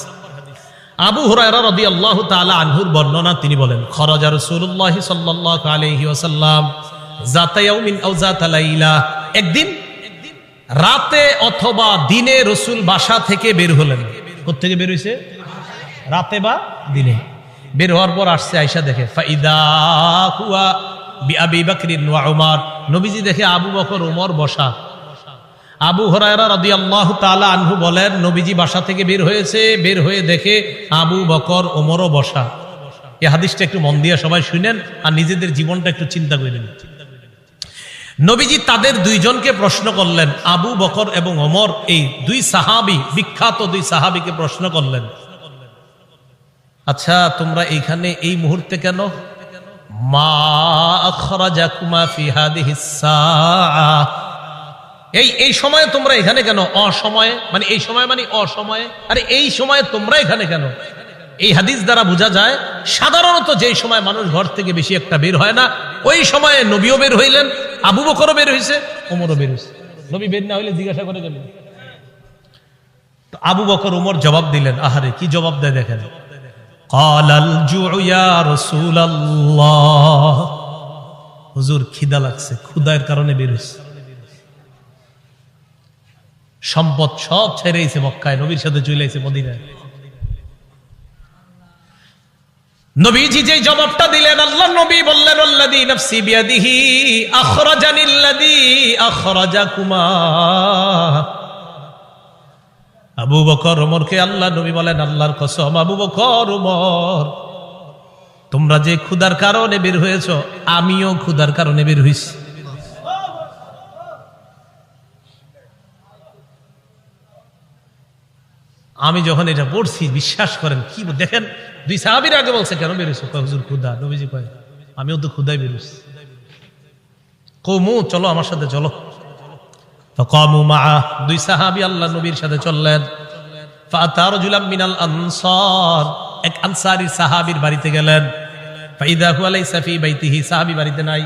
[SPEAKER 1] আবু হুরায়রা রাদিয়াল্লাহু তাআলা আনহুর বর্ণনা, তিনি বলেন খরাজা রাসূলুল্লাহ সাল্লাল্লাহু আলাইহি ওয়াসাল্লাম যাতা ইয়াউমিন আও যাতা লাইলা, একদিন রাতে অথবা দিনে রাসূল বাসা থেকে বের হলেন। কোথা থেকে বের হইছে? রাতে বা দিনে। বের হওয়ার পর আসছে, আয়েশা দেখে ফাইদা হুয়া বিআবি বকর ওয়া উমর, নবীজি দেখে আবু বকর ওমর বসা। আবু হুরায়রা রাদিয়াল্লাহু তাআলা আনহু বলেন নবীজি বাসা থেকে বের হয়েছে, বের হয়ে দেখে আবু বকর ওমরও বসা। এই হাদিসটা একটু মন দিয়ে সবাই শুনেন আর নিজেদের জীবনটা একটু চিন্তা করেন। নবীজি তাদের দুইজনকে প্রশ্ন করলেন, আবু বকর এবং ওমর, এই দুই সাহাবী, বিখ্যাত দুই সাহাবীকে প্রশ্ন করলেন, আচ্ছা তোমরা এইখানে এই মুহূর্তে কেন? মা আখরাজাকুমা ফি হাদিহিস সাআ, এই সময়ে তোমরা এখানে কেন? অসময়ে মানে এই সময় মানে অসময়ে, আরে এই সময়ে তোমরা এখানে কেন? এই হাদিস দ্বারা বোঝা যায় সাধারণত যেই সময় মানুষ ঘর থেকে বেশি একটা বের হয় না, ওই সময়ে নবীও বের হইলেন, আবু বকরও বের হইছে, ওমরও বের হইছে। নবী বের না হইলে জিজ্ঞাসা করে গেলেন। তো আবু বকর ওমর জবাব দিলেন, আহারে কি জবাব দেয় দেখেন, ক্বালাল জুউ ইয়া রাসূলুল্লাহ, হুজুর খিদা লাগছে, ক্ষুধার কারণে বের হইছে। সম্পদ সব ছেড়েছে মক্কায়, নবীর সাথে চলে আইছে মদিনায়। নবীজি যে জবাবটা দিলেন, আল্লাহ নবী বললেন আল্লাযী নাফসি বিয়াদিহি আখরাজানিল্লাযী আখরাজাকুমা। আবু বকর ওমরকে আল্লাহ নবী বলেন, আল্লাহর কসম আবু বকর ওমর, তোমরা যে ক্ষুধার কারণে বের হয়েছো, আমিও ক্ষুধার কারণে বের হইছি। আমি যখন এটা পড়ছি, বিশ্বাস করেন কি দেখেন, দুই সাহাবীর আগে বলছে কেন বেরোছো? হুজুর ক্ষুধা। নবীজি কয় আমিও তো ক্ষুধায় বেরোছি। কওমু চলো আমার সাথে চলো। ফাকামু মাআ, দুই সাহাবী আল্লাহ নবীর সাথে চললেন। ফাআতা রাজুলাম মিনাল আনসার, এক আনসারী সাহাবীর বাড়িতে গেলেন। ফাইদা হুয়া লাইসা ফি বাইতিহি, সাহাবী বাড়িতে নাই।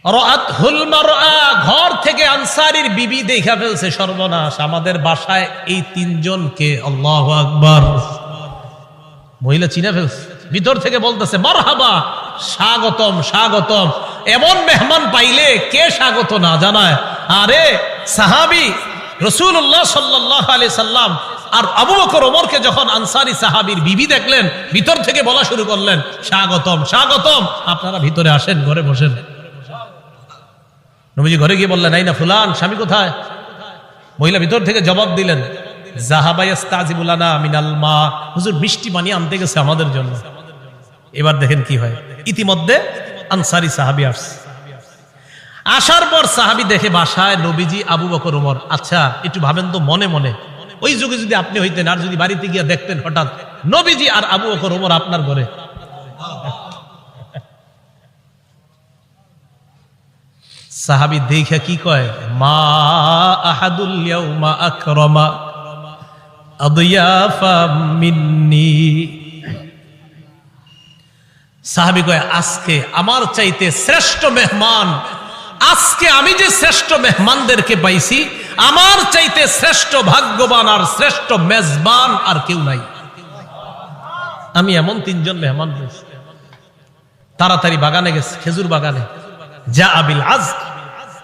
[SPEAKER 1] রাআতহুল মারআ, ঘর থেকে আনসারীর বিবি দেখা ফেলছে, সর্বনাশ, আমাদের বাসায় এই তিনজনকে, আল্লাহু আকবার, মহিলা চিনা ফেলছে। ভিতর থেকে বলতেছে মারহাবা, স্বাগতম স্বাগতম। এমন মেহমান পাইলে কে স্বাগত না জানায়? আরে সাহাবী রাসূলুল্লাহ সাল্লাল্লাহু আলাইহি সাল্লাম আর আবু বকর ওমরকে যখন আনসারী সাহাবীর বিবি দেখলেন, ভিতর থেকে বলা শুরু করলেন স্বাগতম স্বাগতম, আপনারা ভিতরে আসেন, ঘরে বসেন। নবীজি ঘরে গিয়ে বললেন, এই না ফুলান, স্বামী কোথায়? মহিলা ভিতর থেকে জবাব দিলেন, যাহাবা ইস্তাজিবু লানা মিনাল মা, হুজুর মিষ্টি পানি আনতে গেছে আমাদের জন্য। এবার দেখেন কি হয়, ইতিমধ্যে আনসারী সাহাবী আসছে। আসার পর সাহাবী দেখে বাসায় নবীজি, আবু বকর, ওমর। আচ্ছা একটু ভাবেন তো মনে মনে, ওই যুগে যদি আপনি হইতেন আর যদি বাড়িতে গিয়ে দেখতেন হঠাৎ নবীজি আর আবু বকর, ওমর আপনার ঘরে। সাহাবী দেখে কি কয়, মা আহাদুল ইয়াউমা আকরামা আদিয়াফা মিন্নি। সাহাবী কয়, আজকে আমার চাইতে শ্রেষ্ঠ মেহমান, আজকে আমি যে শ্রেষ্ঠ মেহমানদেরকে পাইছি, আমার চাইতে শ্রেষ্ঠ ভাগ্যবান আর শ্রেষ্ঠ মেজবান আর কেউ নাই। আমি এমন 3 জন মেহমান পেয়েছি। তাড়াতাড়ি বাগানে গেছে, খেজুর বাগানে। যা আবিল আজ,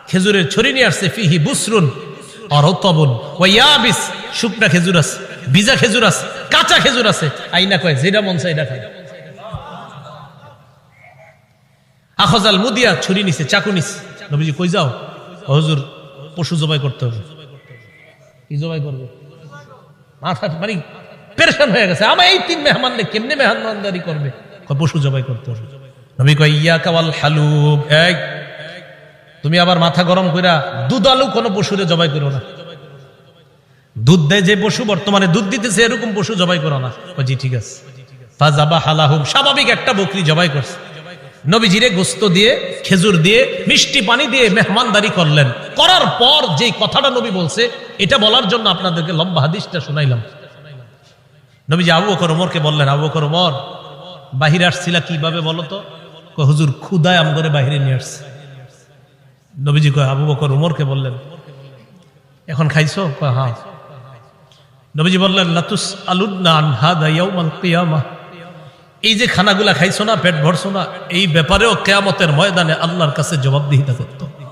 [SPEAKER 1] খেজুরের ছড়ি নিয়ে আসছে। ফিহি বুসরুন আর রতবুন ওয়া ইয়াবিস, শুকনা খেজুর আছে, ভিজা খেজুর আছে, কাঁচা খেজুর আছে। আইনা কয়, যেটা মন চায় এটা খায়। আখজাল মুদিয়া, ছুরি নিছে, চাকু নিছে। নবীজি কই যাও? হুজুর পশু জবাই করতে হবে। কি জবাই করবে? মাথা মানে পেরেশান হয়ে গেছে। আমার এই 3 মেহমান কেমনে মেহমানদারি করবে? পশু জবাই করতে হবে। নবী কয়, ইয়াকা ওয়াল হালুব, এই তুমি আবার মাথা গরম কইরা দুধালু কোন পশুরে জবাই করো না। দুধ দেয় যে পশু, বর্তমানে দুধ দিতেছে, এরকম পশু জবাই করো না। জি ঠিক আছে। ফাযাবাহা লাহুম, স্বাভাবিক একটা বকরি জবাই করছে। নবীজিরে গোস্ত দিয়ে, খেজুর দিয়ে, মিষ্টি পানি দিয়ে মেহমানদারি করলেন। করার পর যে কথাটা নবী বলছে, এটা বলার জন্য আপনাদেরকে লম্বা হাদিসটা শুনাইলাম। নবীজি আবু বকর ওমরকে বললেন, আবু বকর, ওমর বাহিরে আসছিলা কিভাবে বলো তো? হুজুর ক্ষুধায় আম করে বাহিরে নিয়ে আসছে। নবীজি কয়, আবু বকর ওমরকে বললেন, এখন খাইছো? কয় হ্যাঁ। নবীজি বললেন, লাতুস আলুন্না আন হাদা ইয়াউমাল কিয়ামাহ, এই যে খানাগুলা খাইছো না, পেট ভরছো না, এই ব্যাপারেও কিয়ামতের ময়দানে আল্লাহর কাছে জবাবদিহিতা করতে হবে।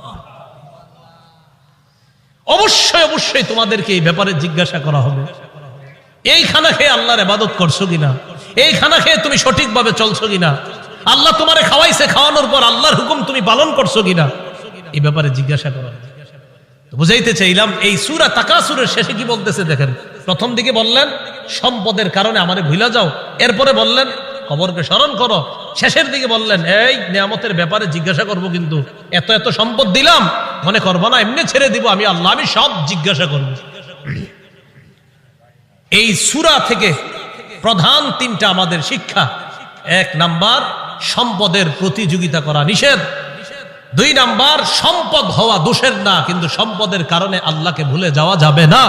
[SPEAKER 1] অবশ্যই অবশ্যই তোমাদেরকে এই ব্যাপারে জিজ্ঞাসা করা হবে। এই খানা খেয়ে আল্লাহর ইবাদত করছো কিনা? এই খানা খেয়ে তুমি সঠিকভাবে চলছো কিনা? আল্লাহ তোমারে খাওয়াইছে, খাওয়ানোর পর আল্লাহর হুকুম তুমি পালন করছো কিনা? এই ব্যাপারে জিজ্ঞাসা করা। বুঝাইতে চাইলাম, এই সূরা তাকাসুরের শেষে কি বলতেছে দেখেন। প্রথম দিকে বললেন সম্পদের কারণে আমারে ভুলা যাও, এরপরে বললেন কবরকে স্মরণ করো, শেষের দিকে বললেন এই নিয়ামতের ব্যাপারে জিজ্ঞাসা করব, কিন্তু এত এত সম্পদ দিলাম মনে করবো না এমনি ছেড়ে দিব আমি আল্লাহ, আমি সব জিজ্ঞাসা করব। এই সূরা থেকে প্রধান 3টা আমাদের শিক্ষা। 1 নাম্বার, সম্পদের প্রতিযোগিতা করা নিষেধ। 2 নাম্বার, সম্পদ হওয়া দোষের না, কিন্তু সম্পদের কারণে আল্লাহকে ভুলে যাওয়া যাবে না,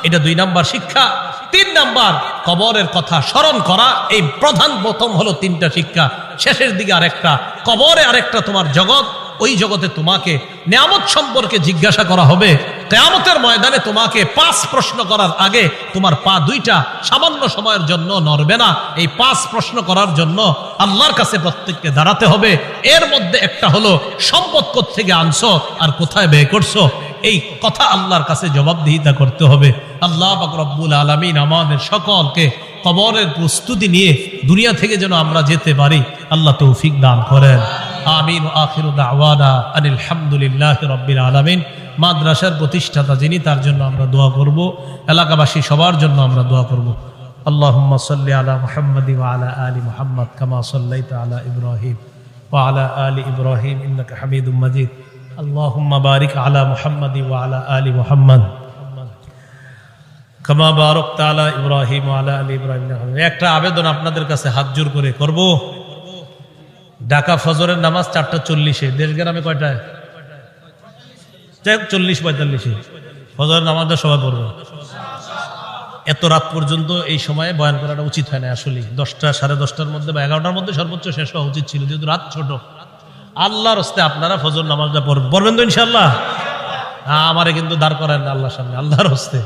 [SPEAKER 1] এটা 2 নাম্বার শিক্ষা। 3 নাম্বার, কবরের কথা স্মরণ করা। এই প্রধান প্রথম হলো 3টা শিক্ষা। শেষের দিকে আরেকটা, কবরে আরেকটা তোমার জগৎ, ওই জগতে তোমাকে নিয়ামত সম্পর্কে জিজ্ঞাসা করা হবে। কিয়ামতের ময়দানে তোমাকে 5 প্রশ্ন করার আগে তোমার পা 2টা সামান্য সময়ের জন্য নড়বে না। এই 5 প্রশ্ন করার জন্য আল্লাহর কাছে প্রত্যেককে দাঁড়াতে হবে। এর মধ্যে একটা হলো সম্পদ কোত্থেকে আনছো আর কোথায় ব্যয় করছো, এই কথা আল্লাহর কাছে জবাবদিহিতা করতে হবে। আল্লাহ পাক রব্বুল আলামিন আমাদের সকলকে কবরের প্রস্তুতি নিয়ে দুনিয়া থেকে যেন আমরা যেতে পারি, আল্লাহ তৌফিক দান করেন। আমিন। আখিরু দাওয়ানা আনিল হামদুলিল্লাহি রাব্বিল আলামিন। মাদ্রাসার প্রতিষ্ঠাতা যিনি, তার জন্য আমরা দোয়া করব, এলাকাবাসী সবার জন্য আমরা দোয়া করব। আল্লাহুম্মা সাল্লি আলা মুহাম্মাদি ওয়া আলা আলি মুহাম্মাদ কামা সাল্লাইতা আলা ইব্রাহিম ওয়া আলা আলি ইব্রাহিম ইন্নাকা হামিদুম মাজিদ। আল্লাহুম্মা বারিক আলা মুহাম্মাদি ওয়া আলা আলি মুহাম্মাদ কামা বারাকতা আলা ইব্রাহিম ওয়া আলা আলি ইব্রাহিম। একটা আবেদন আপনাদের কাছে হাত জোর করে করব। ঢাকা ফজরের নামাজ 4:40-এ, দেশগ্রামে কয়টায়? 40-45-এ ফজরের নামাজটা সবাই পড়বে। এত রাত পর্যন্ত এই সময়ে বয়ান করাটা উচিত হয় না আসলে। 10টা, 10:30টার মধ্যে বা 11টার মধ্যে সর্বোচ্চ শেষ হওয়া উচিত ছিল, যেহেতু রাত ছোট। আল্লাহর হস্তে আপনারা ফজর নামাজটা পড়বেন তো ইনশাআল্লাহ। আমারে কিন্তু দাঁড় করেন না আল্লাহর সামনে, আল্লাহর হস্তে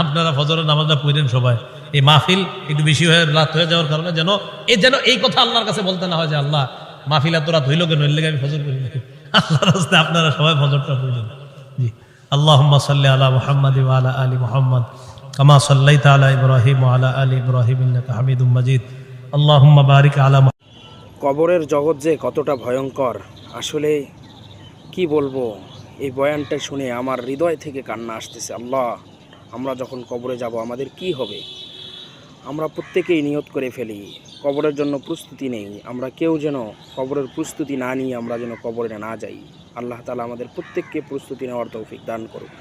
[SPEAKER 1] আপনারা ফজরের নামাজটা পড়েন সবাই। এই মাহফিল একটু বেশি হয়ে রাত হয়ে যাওয়ার কারণে যেন এই কথা আল্লাহর কাছে বলতে না হয় যে আল্লাহ মাহফিল এত রাত হইল কেন, এর লেগে আমি ফজর পড়ি নাকি। আল্লাহর হস্তে আপনারা সবাই ফজরটা পড়বেন। জি, আল্লাহুম্মা সাল্লি আলা মুহাম্মাদি ওয়া আলা আলি মুহাম্মাদ কামা সাল্লাইতা আলা ইব্রাহিম ওয়া আলা আলি ইব্রাহিম ইন্নাকা হামিদুম মাজিদ। আল্লাহুম্মা বারিক আলা।
[SPEAKER 2] কবরের জগৎ যে কতটা ভয়ঙ্কর, আসলে কি বলবো। এই বয়ানটা শুনে আমার হৃদয় থেকে কান্না আসতেছে। আল্লাহ, আমরা যখন কবরে যাব আমাদের কি হবে? আমরা প্রত্যেকেই নিয়ত করে ফেলি, কবরের জন্য প্রস্তুতি নেই। আমরা কেউ যেন কবরের প্রস্তুতি না নিয়ে আমরা যেন কবরে না যাই। আল্লাহ তাআলা আমাদের প্রত্যেককে প্রস্তুতি নেওয়ার তৌফিক দান করুক।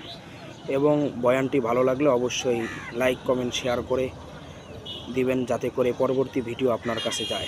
[SPEAKER 2] এবং বয়ানটি ভালো লাগলে অবশ্যই লাইক, কমেন্ট, শেয়ার করে দিবেন, যাতে করে পরবর্তী ভিডিও আপনার কাছে যায়।